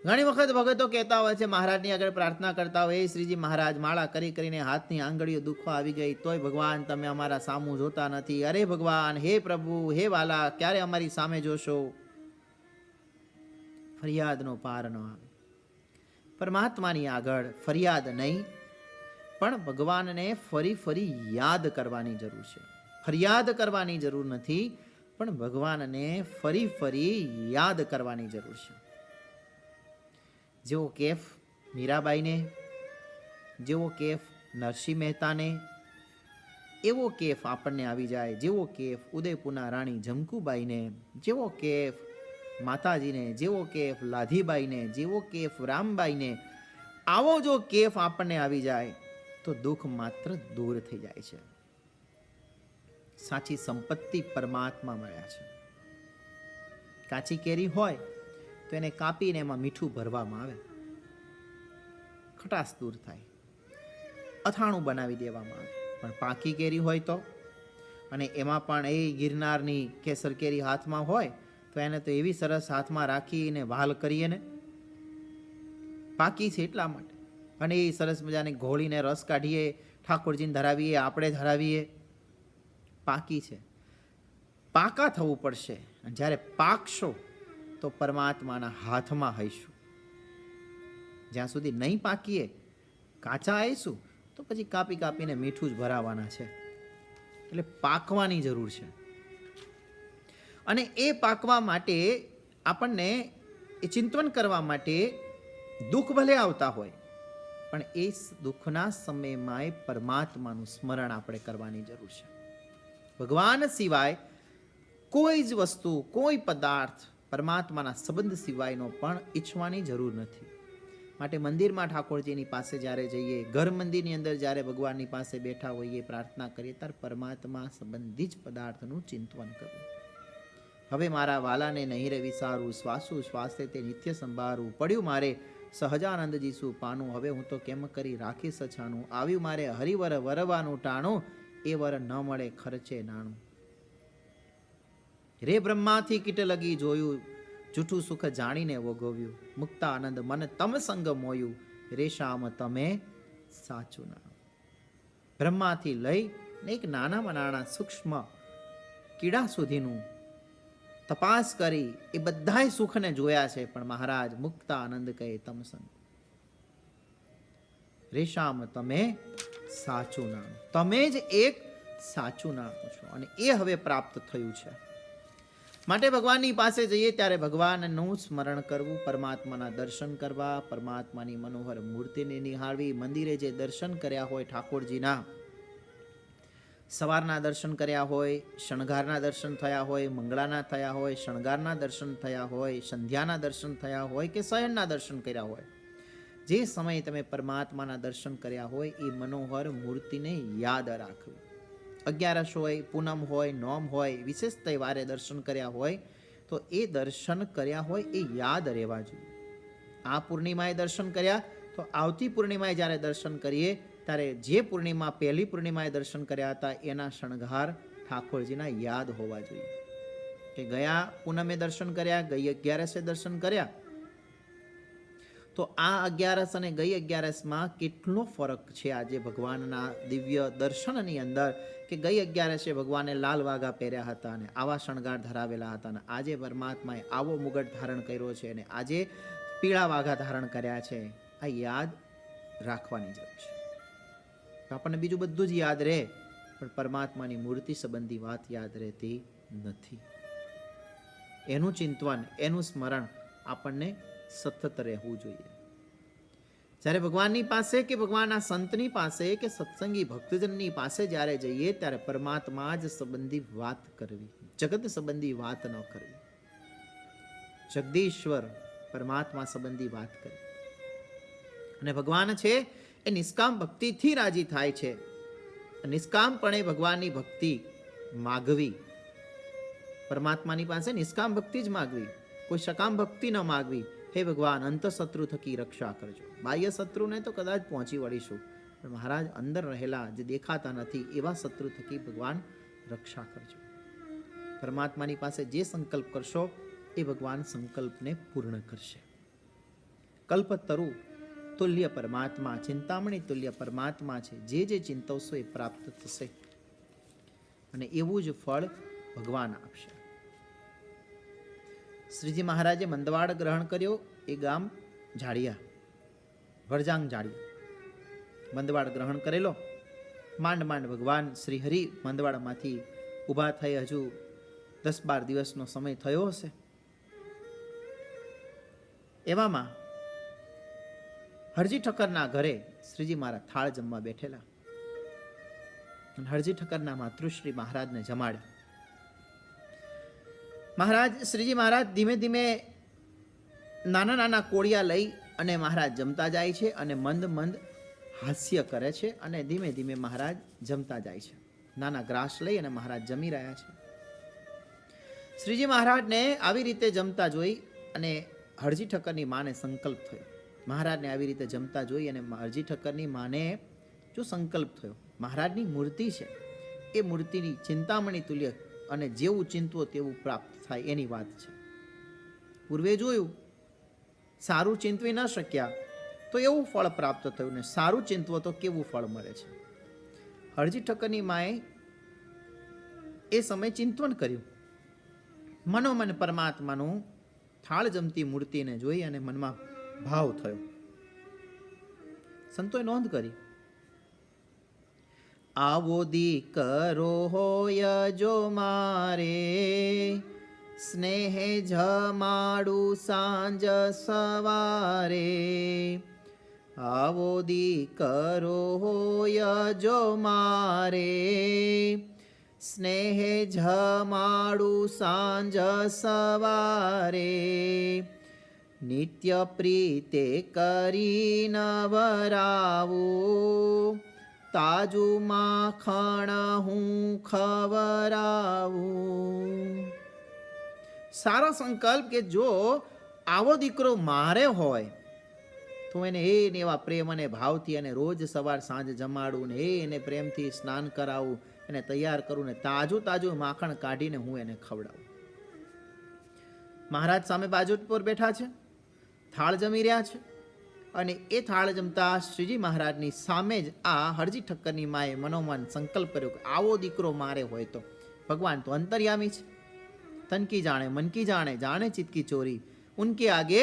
ઘણી વખત ભગતો કહેતા હોય છે, મહારાજની આગળ પ્રાર્થના કરતા હોય, શ્રીજી મહારાજ માળા કરી કરીને હાથની આંગળીઓ દુખવા આવી ગઈ, તોય ભગવાન તમે અમારા સામું જોતા નથી. અરે ભગવાન, હે પ્રભુ, હે વાલા, ક્યારે અમારી સામે જોશો? ફરિયાદનો પાર ન આવે. પરમાત્માની આગળ ફરિયાદ નહીં, પણ ભગવાનને ફરી ફરી યાદ કરવાની જરૂર છે. ફરિયાદ કરવાની જરૂર નથી, પણ ભગવાનને ફરી ફરી યાદ કરવાની જરૂર છે. જેવો કેફ મીરાબાઈને, જેવો કેફ નરસિંહ મહેતાને, એવો કેફ આપણને આવી જાય. જેવો કેફ ઉદયપુરના રાણી જમકુબાઈને, જેવો કેફ માતાજીને, જેવો કેફ લાધીબાઈને, જેવો કેફ રામબાઈને, આવો જો કેફ આપણને આવી જાય તો દુઃખ માત્ર દૂર થઈ જાય છે. સાચી સંપત્તિ પરમાત્મા મળ્યા છે. કાચી કેરી હોય તો એને કાપીને એમાં મીઠું ભરવામાં આવે, ખટાશ દૂર થાય, અથાણું બનાવી દેવામાં આવે. પણ પાકી કેરી હોય તો, અને એમાં પણ એ ગિરનારની કેસર કેરી હાથમાં હોય તો એને તો એવી સરસ હાથમાં રાખીને વાલ કરીએ ને, પાકી છે એટલા માટે, અને એ સરસ મજાને ઘોળીને રસ કાઢીએ, ઠાકોરજીને ધરાવીએ, આપણે ધરાવીએ. પાકી છે, પાકા થવું પડશે. અને જ્યારે પાકશો તો પરમાત્માના હાથમાં હઈશું. જ્યાં સુધી નહીં પાકીએ, કાચા આવીશું તો પછી કાપી કાપીને મીઠું જ ભરાવાના છે. એટલે પાકવાની જરૂર છે. અને એ પાકવા માટે આપણને એ ચિંતન કરવા માટે દુઃખ ભલે આવતા હોય, પણ એ દુઃખના સમયમાં પરમાત્માનું સ્મરણ આપણે કરવાની જરૂર છે. ભગવાન સિવાય કોઈ જ વસ્તુ, કોઈ પદાર્થ પરમાત્માના સંબંધ સિવાયનો પણ ઈચ્છવાની જરૂર નથી. માટે મંદિરમાં ઠાકોરજીની પાસે જ્યારે જઈએ, ઘર મંદિરની અંદર જ્યારે ભગવાનની પાસે બેઠા હોઈએ, પ્રાર્થના કરીએ, ત્યારે પરમાત્મા સંબંધી જ પદાર્થનું ચિંતન કરવું. હવે મારા વાલાને નહીં રે વિસારું, શ્વાસુ શ્વાસે તે નિત્ય સંભારું, પડ્યું મારે સહજાનંદજી શું પાનું, હવે હું તો કેમ કરી રાખી સછાનું, આવ્યું મારે હરિવર વરવાનું ટાણું, એ વર ન મળે ખર્ચે નાણું. રે બ્રહ્માથી કીટ લગી જોયું, જૂઠું સુખ જાણીને વગોવ્યું, મુક્તાનંદ મન તમ સંગ મોયું, રે શામ તમે સાચું નાણું. બ્રહ્માથી લઈ ને એક નાનામાં નાના સૂક્ષ્મ કીડા સુધીનું તપાસ કરી એ બધાય સુખને જોયા છે, પણ મહારાજ મુક્તાનંદ કહે તમ સંગ, રેશામ તમે સાચું નાણું. તમે જ એક સાચું નાણું છો, અને એ હવે પ્રાપ્ત થયું છે. માટે ભગવાનની પાસે જઈએ ત્યારે ભગવાનનું સ્મરણ કરવું, પરમાત્માના દર્શન કરવા, પરમાત્માની મનોહર મૂર્તિને નિહાળવી. મંદિરે જે દર્શન કર્યા હોય ઠાકોરજીના, સવારના દર્શન કર્યા હોય, શણગારના દર્શન થયા હોય, મંગળાના થયા હોય, શણગારના દર્શન થયા હોય, સંધ્યાના દર્શન થયા હોય કે શયનના દર્શન કર્યા હોય, જે સમયે તમે પરમાત્માના દર્શન કર્યા હોય એ મનોહર મૂર્તિને યાદ રાખવી. 11 હોય, પૂનમ હોય, નોમ હોય, વિશેષ તહેવારે દર્શન કર્યા હોય તો એ દર્શન કર્યા હોય એ યાદ રહેવા જોઈએ. આ પૂર્ણિમાએ દર્શન કર્યા તો આવતી પૂર્ણિમાએ જ્યારે દર્શન કરીએ ત્યારે જે પૂર્ણિમા, પહેલી પૂર્ણિમાએ દર્શન કર્યા હતા એના શણગાર ઠાકોરજીના યાદ હોવા જોઈએ. કે ગયા પૂનમે દર્શન કર્યા, ગઈ 11 દર્શન કર્યા, તો આ 11 અને ગઈ 11માં કેટલો ફરક છે આજે ભગવાનના દિવ્ય દર્શનની અંદર. કે ગઈ 11 ભગવાને લાલ વાઘા પહેર્યા હતા અને આવા શણગાર ધરાવેલા હતા, અને આજે પરમાત્માએ આવો મુગટ ધારણ કર્યો છે અને આજે પીળા વાઘા ધારણ કર્યા છે. આ યાદ રાખવાની જરૂર છે. આપણને બીજું બધું જ યાદ રહે, પણ પરમાત્માની મૂર્તિ સંબંધી વાત યાદ રહેતી નથી. એનું ચિંતન, એનું સ્મરણ આપણને સતત રહેવું જોઈએ. જ્યારે ભગવાનની પાસે કે ભગવાનના સંતની પાસે કે સત્સંગી ભક્તજનની પાસે જ્યારે જઈએ ત્યારે પરમાત્મા જ સંબંધી વાત કરવી, જગત સંબંધી વાત ન કરવી. જગદીશ્વર પરમાત્મા સંબંધી વાત કરવી. અને ભગવાન છે એ નિષ્કામ ભક્તિથી રાજી થાય છે. નિષ્કામપણે ભગવાનની ભક્તિ માગવી, પરમાત્માની પાસે નિષ્કામ ભક્તિ જ માગવી, કોઈ સકામ ભક્તિ ન માગવી. હે ભગવાન, અંતઃશત્રુ થકી રક્ષા કરજો. બાહ્ય શત્રુને તો કદાચ પહોંચી વળીશું, પણ મહારાજ અંદર રહેલા જે દેખાતા નથી એવા શત્રુ થકી ભગવાન રક્ષા કરજો. પરમાત્માની પાસે જે સંકલ્પ કરશો એ ભગવાન સંકલ્પને પૂર્ણ કરશે. કલ્પતરુ તુલ્ય પરમાત્મા, ચિંતામણી તુલ્ય પરમાત્મા છે. જે ચિંતવશો એ પ્રાપ્ત થશે અને એવું જ ફળ ભગવાન આપશે. શ્રીજી મહારાજે મંદવાડ ગ્રહણ કર્યો. એ ગામ ઝાડિયા, વરજાંગ ઝાડિયા. મંદવાડ ગ્રહણ કરેલો. માંડ માંડ ભગવાન શ્રી હરિ મંદવાડમાંથી ઊભા થઈ હજુ 10-12 દિવસનો સમય થયો હશે. એવામાં હરજી ઠક્કરના ઘરે શ્રીજી મહારાજ થાળ જમવા બેઠેલા. હરજી ઠક્કરના માતૃશ્રી મહારાજને જમાડ્યા. મહારાજ શ્રીજી મહારાજ ધીમે ધીમે નાના નાના કોળિયા લઈ અને મહારાજ જમતા જાય છે અને મંદ મંદ હાસ્ય કરે છે અને ધીમે ધીમે મહારાજ જમતા જાય છે. નાના ગ્રાસ લઈ અને મહારાજ જમી રહ્યા છે. શ્રીજી મહારાજને આવી રીતે જમતા જોઈ અને હરજી ઠક્કરની માને સંકલ્પ થયો. મહારાજને આવી રીતે જમતા જોઈ અને હરજી ઠક્કરની માને જો સંકલ્પ થયો, મહારાજની મૂર્તિ છે એ મૂર્તિની ચિંતામણી તુલ્ય અને જેવું ચિંતવો તેવું પ્રાપ્ત થાય એની વાત છે. પૂર્વે જોયું, સારું ચિંતવી ન શક્યા તો એવું ફળ પ્રાપ્ત થયું ને સારું ચિંતવો તો કેવું ફળ મળે છે. હરજી ઠક્કરની માએ એ સમય ચિંતવન કર્યું. મનોમન પરમાત્માનું થાળ જમતી મૂર્તિને જોઈ અને મનમાં ભાવ થયો. સંતોએ નોંધ કરી, આવો દીકરો હોય જો મારે, સ્નેહે જમાડું સાંજ સવારે. આવો દીકરો હોય જો મારે, સ્નેહે જમાડું સાંજ સવારે. નિત્ય પ્રીતે કરી નવરાવું, તાજું માખણ હું ખવરાવું. સારો સંકલ્પ કે જો આવો દીકરો મારે હોય તો એને એવા પ્રેમ અને ભાવથી અને રોજ સવાર સાંજ જમાડું ને એને પ્રેમથી સ્નાન કરાવું, એને તૈયાર કરું ને તાજું તાજું માખણ કાઢીને હું એને ખવડાવું. મહારાજ સામે બાજુ પર બેઠા છે, થાળ જમી રહ્યા છે અને એ થાળ જમતા શ્રીજી મહારાજની સામે જ આ હરજી ઠક્કરની માએ મનોમન સંકલ્પ કર્યો કે આવો દીકરો મારે હોય તો. ભગવાન તો અંતર્યામી છે, તન કી જાણે મન કી જાણે, જાણે ચિત્ત કી ચોરી, ઉનકે આગે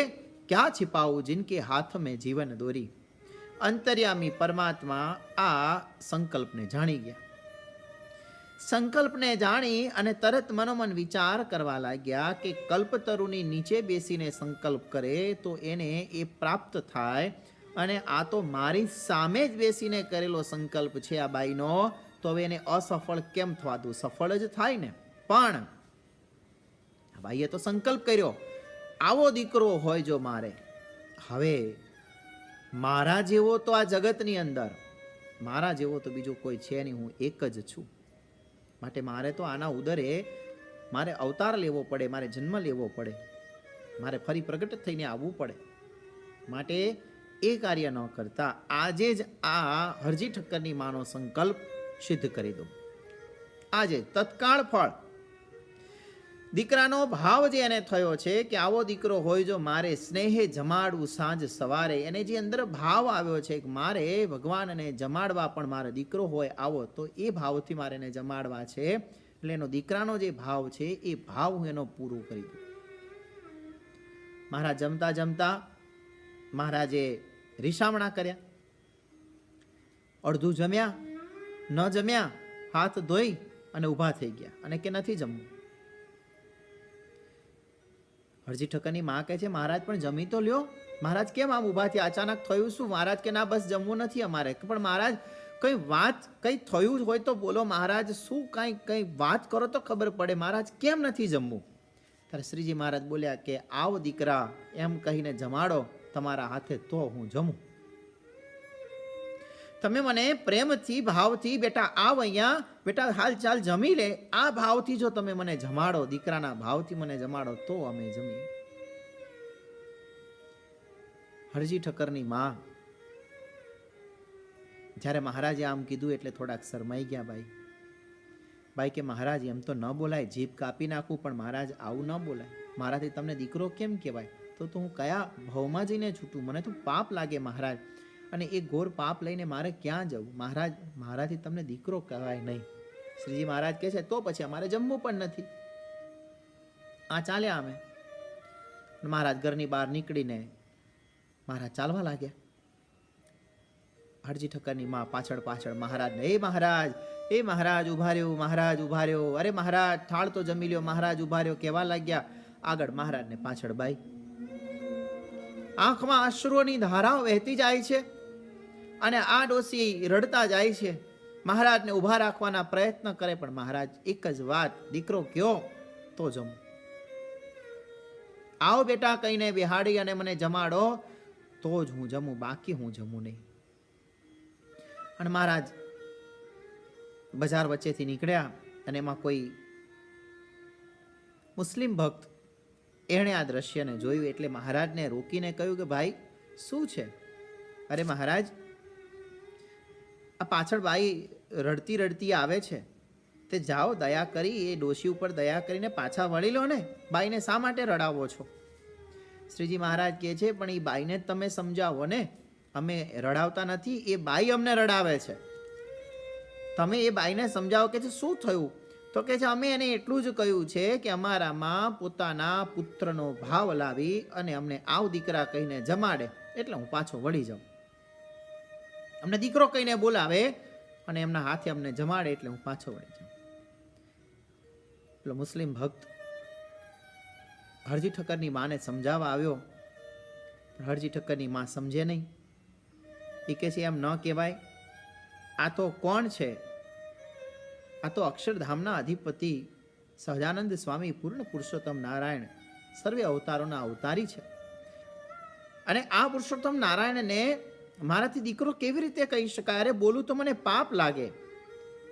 ક્યાં छिपाऊं जिनके हाथ में जीवन दोरी. અંતર્યામી પરમાત્મા આ સંકલ્પને જાણી ગયા. સંકલ્પને જાણી અને તરત મનોમન વિચાર કરવા લાગ્યા કે કલ્પતરુની નીચે બેસીને સંકલ્પ કરે તો એને એ પ્રાપ્ત થાય અને આ તો મારી સામે જ બેસીને કરેલો સંકલ્પ છે આ બાઈનો, તો હવે એને અસફળ કેમ થવા દઉં? સફળ જ થાય ને. પણ ભાઈએ તો સંકલ્પ કર્યો, આવો દીકરો હોય જો મારે. હવે મારા જેવો તો આ જગતની અંદર મારા જેવો તો બીજો કોઈ છે નહીં, હું એક જ છું. માટે મારે તો આના ઉદરે મારે અવતાર લેવો પડે, મારે જન્મ લેવો પડે, મારે ફરી પ્રગટ થઈને આવવું પડે. માટે એ કાર્ય ન કરતા આજે જ આ હરજી ઠક્કરની માનો સંકલ્પ સિદ્ધ કરી દો. આજે તત્કાળ ફળ. દીકરાનો ભાવ જે એને થયો છે કે આવો દીકરો હોય જો મારે, સ્નેહે જમાડું સાંજ સવારે, એને જે અંદર ભાવ આવ્યો છે કે મારે ભગવાનને જમાડવા પણ મારો દીકરો હોય આવો, તો એ ભાવથી મારે એને જમાડવા છે. એટલે એનો દીકરાનો જે ભાવ છે એ ભાવ હું એનો પૂરો કરી દઉં. મહારાજ જમતા જમતા મહારાજે રીસામણા કર્યા. અડધું જમ્યા, ન જમ્યા, હાથ ધોઈ અને ઊભા થઈ ગયા અને કે નથી જમવું. હરજી ઠક્કરની માં કહે છે, મહારાજ પણ જમી તો લ્યો. મહારાજ કેમ આમ ઊભા થયા? અચાનક થયું શું? મહારાજ કે ના બસ જમવું નથી અમારે. પણ મહારાજ કઈ વાત, કઈ થયું હોય તો બોલો મહારાજ, શું કઈ વાત કરો તો ખબર પડે. મહારાજ કેમ નથી જમવું? ત્યારે શ્રીજી મહારાજ બોલ્યા કે આવ દીકરા એમ કહીને જમાડો તમારા હાથે તો હું જમું. તમે મને પ્રેમથી ભાવથી બેટા આવ અહીંયા, બેટા હાલ ચાલ જમી લે, આ ભાવથી જો તમે મને જમાડો, દીકરાના ભાવથી મને જમાડો તો અમે જમીએ. હરજી ઠક્કરની માં જ્યારે મહારાજે આમ કીધું એટલે થોડાક શરમાઈ ગયા. બાઈ કે મહારાજ એમ તો ન બોલાય, જીભ કાપી નાખું, પણ મહારાજ આવું ન બોલાય. મારાથી તમને દીકરો કેમ કહેવાય? તો હું કયા ભાવમાં જઈને છૂટું? મને તો પાપ લાગે મહારાજ, અને એ ઘોર પાપ લઈને મારે ક્યાં જવું? મહારાજ, મારાથી તમને દીકરો કહેવાય નહીં. શ્રીજી મહારાજ કહે છે તો પછી અમારે જમવું પણ નથી. આ ચાલ્યા અમે. મહારાજ ઘરની બહાર નીકળીને મહારાજ ચાલવા લાગ્યા. હરજી ઠક્કરની માં પાછળ પાછળ મહારાજને, એ મહારાજ ઉભા રહ્યો, મહારાજ ઉભા રહ્યો, અરે મહારાજ થાળ તો જમી લ્યો, મહારાજ ઉભા રહ્યો કહેવા લાગ્યા. આગળ મહારાજને પાછળ બાઈ. આંખમાં અશ્રુઓની ધારાઓ વહેતી જાય છે અને આ ડોસી રડતા જાય છે. મહારાજને ઊભા રાખવાના પ્રયત્ન કરે, પણ મહારાજ એક જ વાત, દીકરો કયો તો જમું. આવો બેટા કહીને બિહાડી અને મને જમાડો તો જ હું જમું, બાકી હું જમું નહીં. અને મહારાજ બજાર વચ્ચેથી નીકળ્યા અને એમાં કોઈ મુસ્લિમ ભક્ત એણે આ દ્રશ્યને જોયું એટલે મહારાજને રોકીને કહ્યું કે ભાઈ શું છે? અરે મહારાજ, આ પાછળ બાઈ રડતી રડતી આવે છે, તે જાઓ દયા કરી એ ડોશી ઉપર દયા કરીને પાછા વળી લો ને, બાઈને શા માટે રડાવો છો? શ્રીજી મહારાજ કહે છે પણ એ બાઈને જ તમે સમજાવો ને, અમે રડાવતા નથી, એ બાઈ અમને રડાવે છે. તમે એ બાઈને સમજાવો. કે છે શું થયું? તો કે છે અમે એને એટલું જ કહ્યું છે કે અમારામાં પોતાના પુત્રનો ભાવ લાવી અને અમને આવ દીકરા કહીને જમાડે એટલે હું પાછો વળી જાઉં. અમને દીકરો કહીને બોલાવે અને એમના હાથે અમને જમાડે એટલે હું પાછો વળી જાઉં. પેલો મુસ્લિમ ભક્ત હરજી ઠક્કરની માને સમજાવવા આવ્યો, હરજી ઠક્કરની માં સમજે નહીં. એ કે છે એમ ન કહેવાય, આ તો કોણ છે? આ તો અક્ષરધામના અધિપતિ સહજાનંદ સ્વામી પૂર્ણ પુરુષોત્તમ નારાયણ સર્વે અવતારોના અવતારી છે. અને આ પુરુષોત્તમ નારાયણને મારાથી દીકરો કેવી રીતે કહી શકાય? અરે બોલું તો મને પાપ લાગે,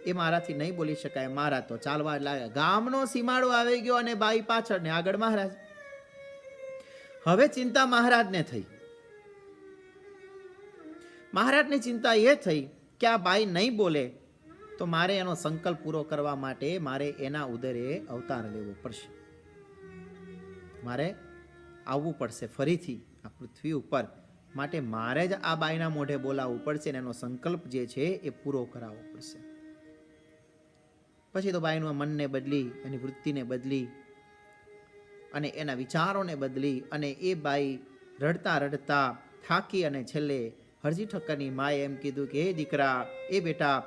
એ મારાથી નહીં બોલી શકાય. મારા તો ચાલવા લાગે. ગામનો સીમાડો આવી ગયો અને બાઈ પાછળ ને આગળ મહારાજ. હવે ચિંતા મહારાજને થઈ. મહારાજની ચિંતા એ થઈ કે આ બાઈ નહીં બોલે તો મારે એનો સંકલ્પ પૂરો કરવા માટે મારે એના ઉદરે અવતાર લેવો પડશે, મારે આવવું પડશે ફરીથી આ પૃથ્વી ઉપર. માટે મારે જ આ બાઈના મોઢે બોલાવવું પડશે અને એનો સંકલ્પ જે છે એ પૂરો કરાવવો પડશે. પછી તો બાઈનું મનને બદલી, એની વૃત્તિને બદલી અને એના વિચારોને બદલી અને એ બાઈ રડતા રડતા થાકી અને છેલ્લે હરજી ઠક્કરની માએ એમ કીધું કે હે દીકરા, એ બેટા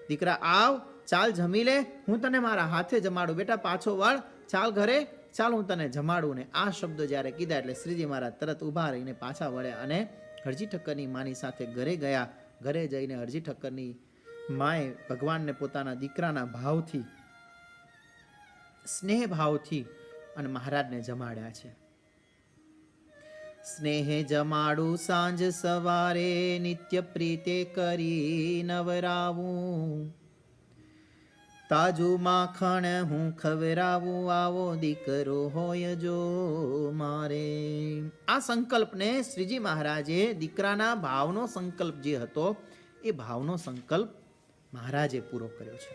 દીકરા આવ, ચાલ જમી લે, હું તને મારા હાથે જમાડું. બેટા પાછો વળ, ચાલ ઘરે, ચાલ હું તને જમાડું. ને આ શબ્દો જ્યારે કીધા એટલે શ્રીજી મહારાજ તરત ઊભા રહીને પાછા વળ્યા અને હરજી ઠક્કરની માની સાથે ઘરે ગયા. ઘરે જઈને હરજી ઠક્કરની માએ ભગવાનને પોતાના દીકરાના ભાવથી, સ્નેહ ભાવથી અને મહારાજને જમાડ્યા છે. સ્નેહે જમાડું સાંજ સવારે, નિત્ય પ્રીતે કરી નવરાવું, તાજું માખણ હું ખવરાવું, આવો દીકરો હોય જો મારે. આ સંકલ્પને શ્રીજી મહારાજે, દીકરાના ભાવનો સંકલ્પ જે હતો એ ભાવનો સંકલ્પ મહારાજે પૂરો કર્યો છે.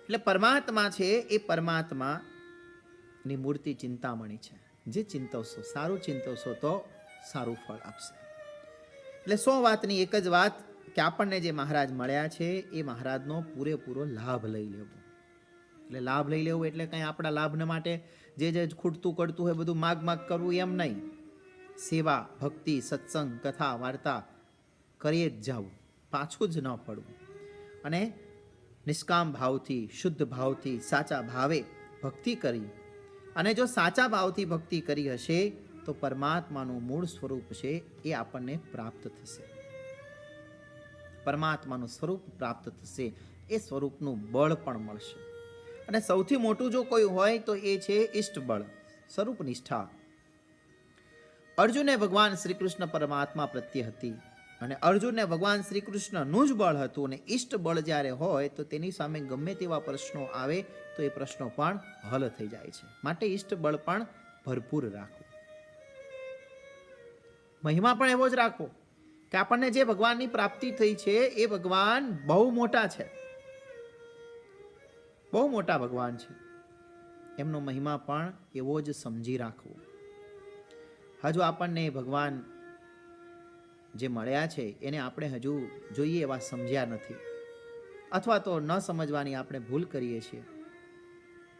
એટલે પરમાત્મા છે એ પરમાત્મા ની મૂર્તિ ચિંતામણી છે. જે ચિંતવશો, સારું ચિંતવશો તો સારું ફળ આપશે. એટલે 100 વાતની એક જ વાત કે આપણને જે મહારાજ મળ્યા છે એ મહારાજનો પૂરેપૂરો લાભ લઈ લેવો. એટલે લાભ લઈ લેવું એટલે કંઈ આપણા લાભને માટે જે ખૂટતું કરતું હોય બધું માગ કરવું એમ નહીં. સેવા, ભક્તિ, સત્સંગ, કથા, વાર્તા કરીએ જ જવું, પાછું જ ન પડવું. અને નિષ્કામ ભાવથી, શુદ્ધ ભાવથી, સાચા ભાવે ભક્તિ કરી. અને જો સાચા ભાવથી ભક્તિ કરી હશે તો પરમાત્માનું મૂળ સ્વરૂપ છે એ આપણને પ્રાપ્ત થશે. પરમાત્માનું સ્વરૂપ પ્રાપ્ત થશે, એ સ્વરૂપનું બળ પણ મળશે. અને સૌથી મોટું જો કોઈ હોય તો એ છે ઈષ્ટ બળ, સ્વરૂપ નિષ્ઠા. અર્જુને ભગવાન શ્રી કૃષ્ણ પરમાત્મા પ્રત્યે હતી અને અર્જુનને ભગવાન શ્રી કૃષ્ણનું જ બળ હતું અને ઈષ્ટ બળ જ્યારે હોય તો તેની સામે ગમે તેવા પ્રશ્નો આવે તો એ પ્રશ્નો પણ હલ થઈ જાય છે. માટે ઈષ્ટ બળ પણ ભરપૂર રાખો. મહિમા પણ એવો જ રાખો કે આપણને જે ભગવાનની પ્રાપ્તિ થઈ છે એ ભગવાન બહુ મોટા છે, બહુ મોટા ભગવાન છે. એમનો મહિમા પણ એવો જ સમજી રાખવો. હજુ આપણને ભગવાન જે મળ્યા છે એને આપણે હજુ જોઈએ એવા સમજ્યા નથી, અથવા તો ન સમજવાની આપણે ભૂલ કરીએ છીએ.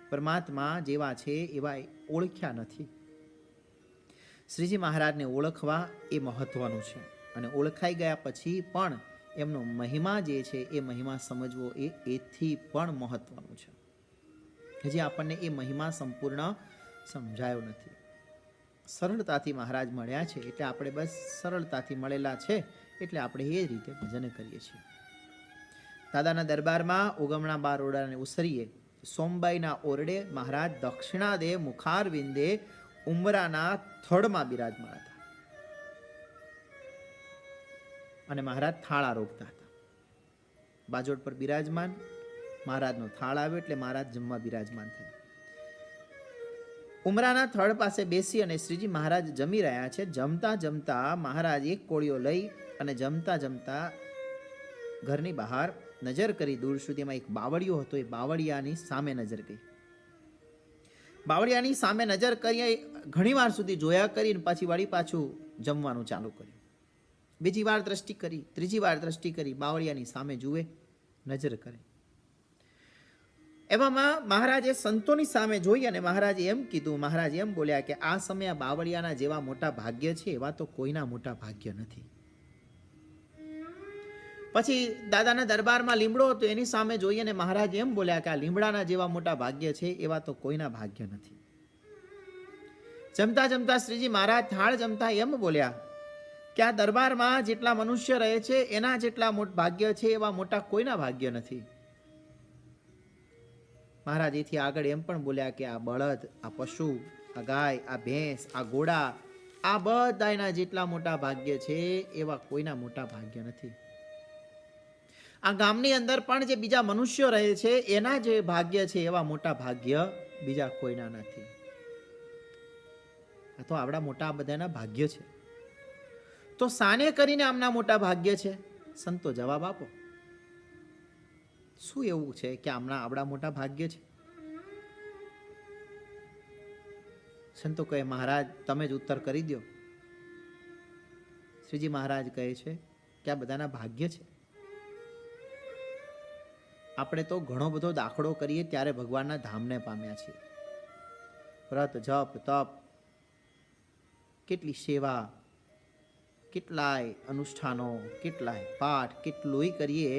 પરમાત્મા જેવા છે એવા ઓળખ્યા નથી. શ્રીજી મહારાજને ઓળખવા એ મહત્વનું છે અને ઓળખાઈ ગયા પછી પણ એમનો મહિમા જે છે એ મહિમા સમજવો એ એથી પણ મહત્વનું છે. હજી આપણને એ મહિમા સંપૂર્ણ સમજાયો નથી. સરળતાથી મહારાજ મળ્યા છે એટલે આપણે બસ સરળતાથી મળેલા છે એટલે આપણે એ રીતે ભજન કરીએ છીએ. દાદાના દરબારમાં ઉગમણા બાર ઓરડાને ઉસરીએ સોમબાઈના ઓરડે મહારાજ દક્ષિણા દે મુખાર વિંદે ઉમરાના થડમાં બિરાજમાન હતા અને મહારાજ થાળ આરોગતા હતા. બાજોડ પર બિરાજમાન, મહારાજનો થાળ આવ્યો એટલે મહારાજ જમવા બિરાજમાન થયા. ઉમરાના થડ પાસે બેસી અને શ્રીજી મહારાજ જમી રહ્યા છે. જમતા જમતા મહારાજ એક કોળિયો લઈ અને જમતા જમતા ઘરની બહાર નજર કરી. દૂર સુધીમાં એક બાવળિયો હતો, એ બાવળિયાની સામે નજર ગઈ. બાવળિયાની સામે નજર કરી ઘણી વાર સુધી જોયા કરીને પાછી વળી પાછું જમવાનું ચાલુ કર્યું. બીજી વાર દ્રષ્ટિ કરી, ત્રીજી વાર દ્રષ્ટિ કરી, બાવળિયાની સામે જુએ, નજર કરે. એવામાં મહારાજે સંતોની સામે જોઈ અને મહારાજે એમ કીધું, મહારાજ એમ બોલ્યા કે આ સમયે બાવળિયાના જેવા મોટા ભાગ્ય છે એવા તો કોઈના મોટા ભાગ્ય નથી. પછી દાદાના દરબારમાં લીમડો હતો, એની સામે જોઈ અને મહારાજ એમ બોલ્યા કે આ લીમડાના જેવા મોટા ભાગ્ય છે એવા તો કોઈના ભાગ્ય નથી. જમતા જમતા શ્રીજી મહારાજ થાળ જમતા એમ બોલ્યા કે આ દરબારમાં જેટલા મનુષ્ય રહે છે એના જેટલા ભાગ્ય છે એવા મોટા કોઈના ભાગ્ય નથી. મહારાજ એથી આગળ એમ પણ બોલ્યા કે આ બળદ, આ પશુ, આ ગાય, આ ભેંસ, આ ઘોડા, આ બધાના જેટલા મોટા ભાગ્ય છે એવા કોઈના મોટા ભાગ્ય નથી. આ ગામની અંદર પણ જે બીજા મનુષ્યો રહે છે એના જે ભાગ્ય છે એવા મોટા ભાગ્ય બીજા કોઈના નથી. આ તો આવડા મોટા આ બધાના ભાગ્ય છે. તો સાને કરીને આમના મોટા ભાગ્ય છે? સંતો જવાબ આપો. શું એવું છે કે આમના આવડા મોટા ભાગ્ય છે? સંતો કહે મહારાજ તમે જ ઉત્તર કરી દો. શ્રીજી મહારાજ કહે છે કે આ બધાના ભાગ્ય છે. આપણે તો ઘણો બધો દાખલો કરીએ ત્યારે ભગવાનના ધામને પામ્યા છીએ. વ્રત, જપ, તપ, કેટલી સેવા, કેટલાય અનુષ્ઠાનો, કેટલાય પાઠ, કેટલુંય કરીએ,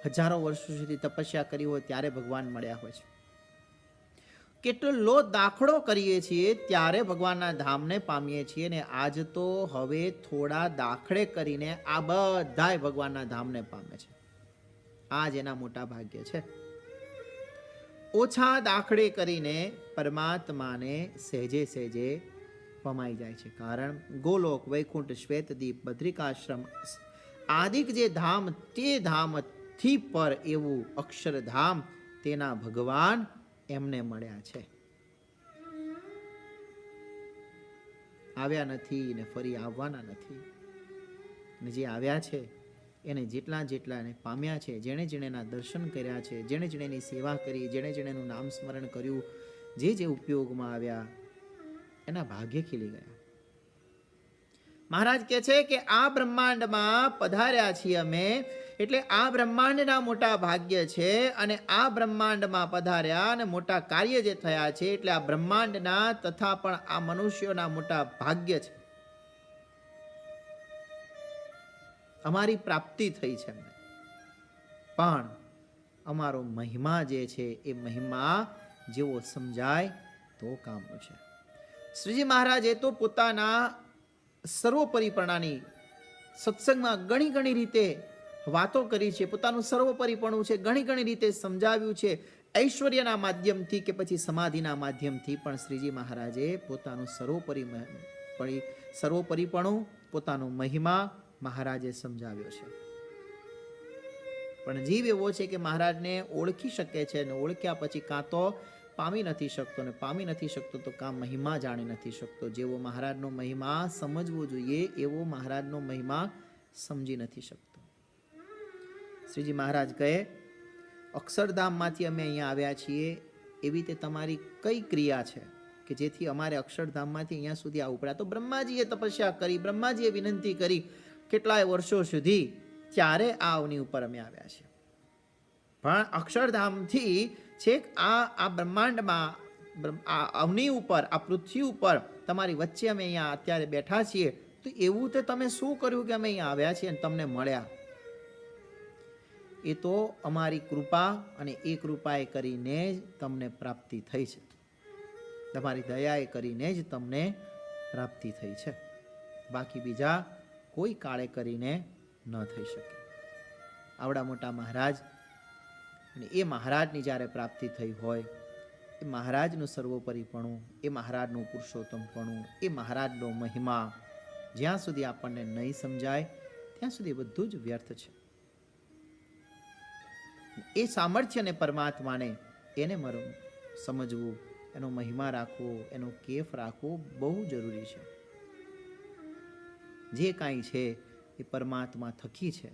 હજારો વર્ષો સુધી તપસ્યા કરી હોય ત્યારે ભગવાન મળ્યા હોય છે. કેટલો દાખલો કરીએ છીએ ત્યારે ભગવાનના ધામને પામીએ છીએ ને આજ તો હવે થોડા દાખલે કરીને આ બધાય ભગવાનના ધામને પામે છે. આ જ એના મોટા ભાગ્ય છે. ઓછા દાખલે કરીને પરમાત્માને સહેજે સહેજે પમાઈ જાય છે. કારણ ગોલોક, વૈકુંઠ, શ્વેતદીપ, બદ્રિકાશ્રમ આદિક જે ધામ તે ધામથી પર એવું અક્ષરધામ તેના ભગવાન એમને મળ્યા છે. આવ્યા નથી ને ફરી આવવાના નથી. ને જે આવ્યા છે એને જેટલા જેટલાને પામ્યા છે, જેણે જેણેના દર્શન કર્યા છે, જેણે જેણેની સેવા કરી, જેણે જેણેનું નામ સ્મરણ કર્યું, જે જે ઉપયોગમાં આવ્યા એના ભાગ્ય ખીલી ગયા. મહારાજ કહે છે કે આ બ્રહ્માંડમાં પધાર્યા છીએ અમે એટલે આ બ્રહ્માંડના મોટા ભાગ્ય છે અને આ બ્રહ્માંડમાં પધાર્યા અને મોટા કાર્ય જે થયા છે એટલે આ બ્રહ્માંડના તથા પણ આ મનુષ્યોના મોટા ભાગ્ય છે. અમારી પ્રાપ્તિ થઈ છે પણ અમારો મહિમા જે છે એ મહિમા જેવો સમજાય તો કામનું છે. શ્રીજી મહારાજે તો પોતાના સર્વોપરીપણાની સત્સંગમાં ઘણી ઘણી રીતે વાતો કરી છે. પોતાનું સર્વોપરીપણું છે ઘણી ઘણી રીતે સમજાવ્યું છે. ઐશ્વર્યના માધ્યમથી કે પછી સમાધિના માધ્યમથી પણ શ્રીજી મહારાજે પોતાનું સર્વોપરી સર્વોપરીપણું, પોતાનો મહિમા મહારાજે સમજાવ્યો છે. પણ જીવ એવો છે કે મહારાજને ઓળખી શકે છે, અને ઓળખ્યા પછી કાં તો પામી નથી શકતો, ને પામી નથી શકતો તો કાં મહિમા જાણી નથી શકતો. જેવો મહારાજનો મહિમા સમજવો જોઈએ એવો મહારાજનો મહિમા સમજી નથી શકતો. શ્રીજી મહારાજ કહે, અક્ષરધામમાંથી અમે અહીંયા આવ્યા છીએ, એવી રીતે તમારી કઈ ક્રિયા છે કે જેથી અમારે અક્ષરધામમાંથી અહીંયા સુધી આવવું પડે? તો બ્રહ્માજીએ તપસ્યા કરી, બ્રહ્માજીએ વિનંતી કરી કેટલાય વર્ષો સુધી, ત્યારે આ અવની ઉપર અમે આવ્યા છીએ. પણ અક્ષરધામથી છેક આ બ્રહ્માંડમાં, આ અવની ઉપર, આ પૃથ્વી ઉપર તમારી વચ્ચે અમે અહીંયા અત્યારે બેઠા છીએ, તો એવું તો તમે શું કર્યું કે અમે અહીંયા આવ્યા છીએ અને તમને મળ્યા? એ તો અમારી કૃપા, અને એ કૃપાએ કરીને જ તમને પ્રાપ્તિ થઈ છે. તમારી દયાએ કરીને જ તમને પ્રાપ્તિ થઈ છે. બાકી બીજા કોઈ કાળે કરીને ન થઈ શકે. આવડા મોટા મહારાજ, અને એ મહારાજની જ્યારે પ્રાપ્તિ થઈ હોય, એ મહારાજનું સર્વોપરીપણું, એ મહારાજનું પુરુષોત્તમપણું, એ મહારાજનો મહિમા જ્યાં સુધી આપણને નહીં સમજાય ત્યાં સુધી બધું જ વ્યર્થ છે. એ સામર્થ્યને, પરમાત્માને, એને સમજવું, એનો મહિમા રાખવો, એનો કેફ રાખવો બહુ જરૂરી છે. જે કાંઈ છે એ પરમાત્મા થકી છે,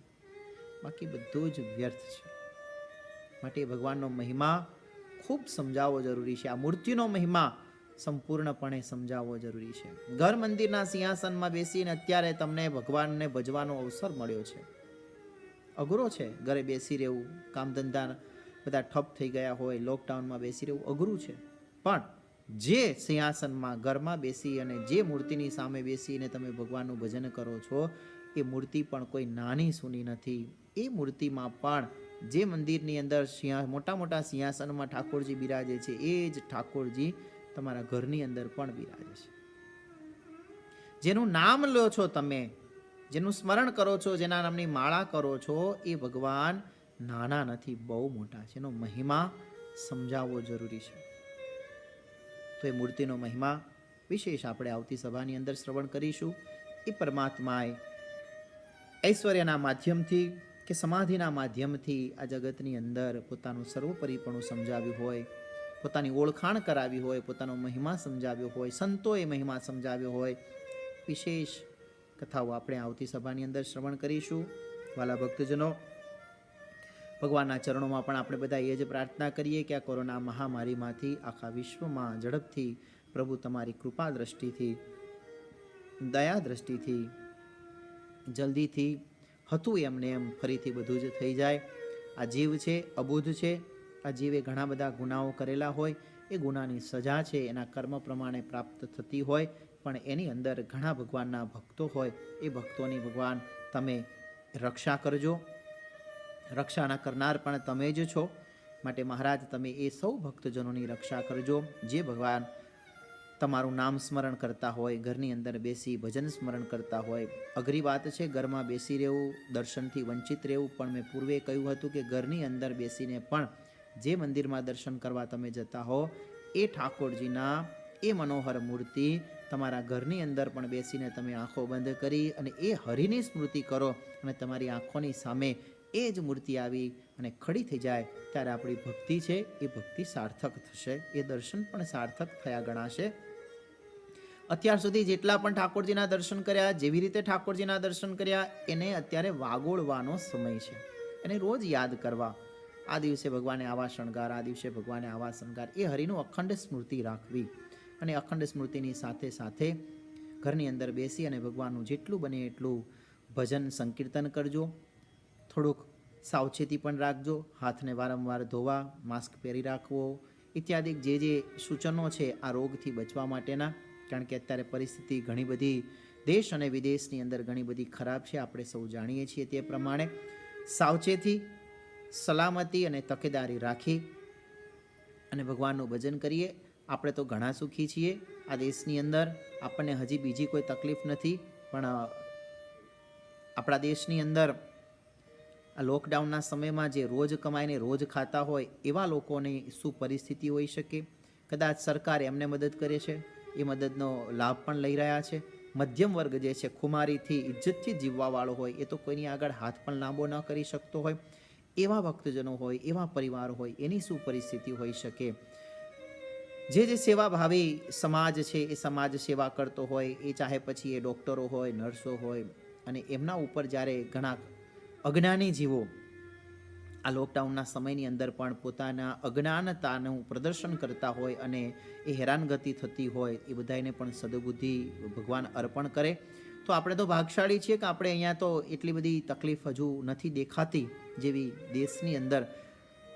બાકી બધું જ વ્યર્થ છે. માટે ભગવાનનો મહિમા ખૂબ સમજાવવો જરૂરી છે. આ મૂર્તિનો મહિમા સંપૂર્ણપણે સમજાવવો જરૂરી છે. ઘર મંદિરના સિંહાસનમાં બેસીને અત્યારે તમને ભગવાનને ભજવાનો અવસર મળ્યો છે. અઘરો છે ઘરે બેસી રહેવું, કામ ધંધા બધા ઠપ થઈ ગયા હોય, લોકડાઉનમાં બેસી રહેવું અઘરું છે. પણ જે સિંહાસનમાં ઘરમાં બેસી અને જે મૂર્તિની સામે બેસીને તમે ભગવાનનું ભજન કરો છો, એ મૂર્તિ પણ કોઈ નાની સૂની નથી. એ મૂર્તિમાં પણ જે મંદિરની અંદર મોટા મોટા સિંહાસનમાં ઠાકોરજી બિરાજે છે, એ જ ઠાકોરજી તમારા ઘરની અંદર પણ બિરાજે છે. જેનું નામ લો છો તમે, જેનું સ્મરણ કરો છો, જેના નામની માળા કરો છો, એ ભગવાન નાના નથી, બહુ મોટા છે. એનો મહિમા સમજાવવો જરૂરી છે. તો એ મૂર્તિનો મહિમા વિશેષ આપણે આવતી સભાની અંદર શ્રવણ કરીશું. એ પરમાત્માએ ઐશ્વર્યના માધ્યમથી કે સમાધિના માધ્યમથી આ જગતની અંદર પોતાનું સર્વોપરીપણું સમજાવ્યું હોય, પોતાની ઓળખાણ કરાવી હોય, પોતાનો મહિમા સમજાવ્યો હોય, સંતોએ મહિમા સમજાવ્યો હોય. વિશેષ કથાઓ આપણે આવતી સભાની અંદર શ્રવણ કરીશું. વાલા ભક્તજનો, ભગવાનના ચરણોમાં પણ આપણે બધા એ જ પ્રાર્થના કરીએ કે આ કોરોના મહામારીમાંથી આખા વિશ્વમાં ઝડપથી પ્રભુ તમારી કૃપા દ્રષ્ટિથી, દયા દ્રષ્ટિથી જલ્દીથી હતું એમને એમ ફરીથી બધું જ થઈ જાય. આ જીવ છે, અબુધ છે. આ જીવે ઘણા બધા ગુનાઓ કરેલા હોય, એ ગુનાની સજા છે એના કર્મ પ્રમાણે પ્રાપ્ત થતી હોય, પણ એની અંદર ઘણા ભગવાનના ભક્તો હોય. એ ભક્તોની ભગવાન તમે રક્ષા કરજો. રક્ષાના કરનાર પણ તમે જ છો. માટે મહારાજ તમે એ સૌ ભક્તજનોની રક્ષા કરજો જે ભગવાન તમારું નામ સ્મરણ કરતા હોય, ઘરની અંદર બેસી ભજન સ્મરણ કરતા હોય. અઘરી વાત છે ઘરમાં બેસી રહેવું, દર્શનથી વંચિત રહેવું, પણ મેં પૂર્વે કહ્યું હતું કે ઘરની અંદર બેસીને પણ જે મંદિરમાં દર્શન કરવા તમે જતા હો, એ ઠાકોરજીના એ મનોહર મૂર્તિ તમારા ઘરની અંદર પણ બેસીને તમે આંખો બંધ કરી અને એ હરિની સ્મૃતિ કરો, અને તમારી આંખોની સામે એ જ મૂર્તિ આવી અને ખડી થઈ જાય, ત્યારે આપણી ભક્તિ છે એ ભક્તિ સાર્થક થશે. એ દર્શન પણ સાર્થક થયા ગણાશે. અત્યાર સુધી જેટલા પણ ઠાકોરજીના દર્શન કર્યા, જેવી રીતે ઠાકોરજીના દર્શન કર્યા, એને અત્યારે વાગોળવાનો સમય છે. એને રોજ યાદ કરવા. આ દિવસે ભગવાને આવા શણગાર, આ દિવસે ભગવાને આવા શણગાર, એ હરિનું અખંડ સ્મૃતિ રાખવી. અને અખંડ સ્મૃતિની સાથે સાથે ઘરની અંદર બેસી અને ભગવાનનું જેટલું બને એટલું ભજન સંકીર્તન કરજો. થોડુંક સાવચેતી પણ રાખજો. હાથને વારંવાર ધોવા, માસ્ક પહેરી રાખવો ઇત્યાદિ જે સૂચનો છે આ રોગથી બચવા માટેના. કારણ કે અત્યારે પરિસ્થિતિ ઘણી બધી દેશ અને વિદેશની અંદર ઘણી બધી ખરાબ છે, આપણે સૌ જાણીએ છીએ. તે પ્રમાણે સાવચેતી, સલામતી અને તકેદારી રાખી અને ભગવાનનું ભજન કરીએ. આપણે તો ઘણા સુખી છીએ આ દેશની અંદર, આપણને હજી બીજી કોઈ તકલીફ નથી. પણ આપણા દેશની અંદર આ લોકડાઉનના સમયમાં જે રોજ કમાઈને રોજ ખાતા હોય એવા લોકોની શું પરિસ્થિતિ હોઈ શકે? કદાચ સરકાર એમને મદદ કરે છે, એ મદદનો લાભ પણ લઈ રહ્યા છે. મધ્યમ વર્ગ જે છે, ખુમારીથી ઇજ્જતથી જીવવાવાળો હોય, એ તો કોઈની આગળ હાથ પણ લાંબો ન કરી શકતો હોય, એવા ભક્તજનો હોય, એવા પરિવાર હોય, એની શું પરિસ્થિતિ હોઈ શકે? જે સેવાભાવી સમાજ છે, એ સમાજ સેવા કરતો હોય, એ ચાહે પછી એ ડૉક્ટરો હોય, નર્સો હોય, અને એમના ઉપર જ્યારે ઘણા અજ્ઞાની જીવો આ લોકડાઉનના સમયની અંદર પણ પોતાના અજ્ઞાનતાનું પ્રદર્શન કરતા હોય અને એ હેરાનગતિ થતી હોય, એ બધાને પણ સદબુદ્ધિ ભગવાન અર્પણ કરે. તો આપણે તો ભાગશાળી છીએ કે આપણે અહીંયા તો એટલી બધી તકલીફ હજુ નથી દેખાતી જેવી દેશની અંદર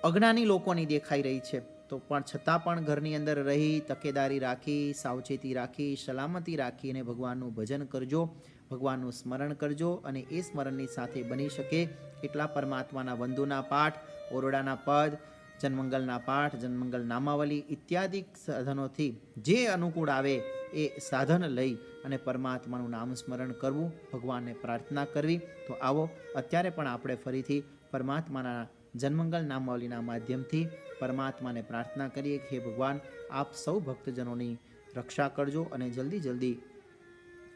અજ્ઞાની લોકોની દેખાઈ રહી છે. તો પણ છતાં પણ ઘરની અંદર રહી, તકેદારી રાખી, સાવચેતી રાખી, સલામતી રાખી અને ભગવાનનું ભજન કરજો, ભગવાનનું સ્મરણ કરજો. અને એ સ્મરણની સાથે બની શકે એટલા પરમાત્માના વંદોના પાઠ, ઓરડાના પદ, જન્મંગલના પાઠ, જન્મંગલ નામાવલી ઇત્યાદિ સાધનોથી જે અનુકૂળ આવે એ સાધન લઈ અને પરમાત્માનું નામ સ્મરણ કરવું, ભગવાનને પ્રાર્થના કરવી. તો આવો અત્યારે પણ આપણે ફરીથી પરમાત્માના જન્મંગલ નામાવલીના માધ્યમથી પરમાત્માને પ્રાર્થના કરીએ કે હે ભગવાન, આપ સૌ ભક્તજનોની રક્ષા કરજો અને જલ્દી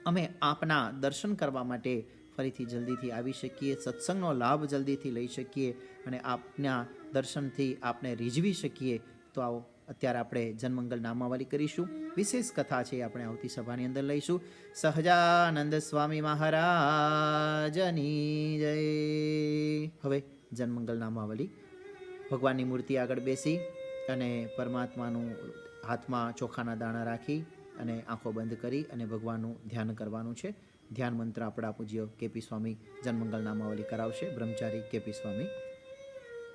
અમે આપના દર્શન કરવા માટે ફરીથી જલ્દીથી આવી શકીએ, સત્સંગનો લાભ જલ્દીથી લઈ શકીએ અને આપના દર્શનથી આપને રીઝવી શકીએ. તો આવો અત્યારે આપણે જન્મંગલ નામાવલી કરીશું. વિશેષ કથા છે, આપણે આવતી સભાની અંદર લઈશું. સહજાનંદ સ્વામી મહારાજની જય. હવે જન્મંગલ નામાવલી. ભગવાનની મૂર્તિ આગળ બેસી અને પરમાત્માનું હાથમાં ચોખાના દાણા રાખી અને આંખો બંધ કરી અને ભગવાનનું ધ્યાન કરવાનું છે. ધ્યાન મંત્ર આપણા પૂજ્ય કેપી સ્વામી જન્મંગલ નામાવલી કરાવશે. બ્રહ્મચારી કેપી સ્વામી.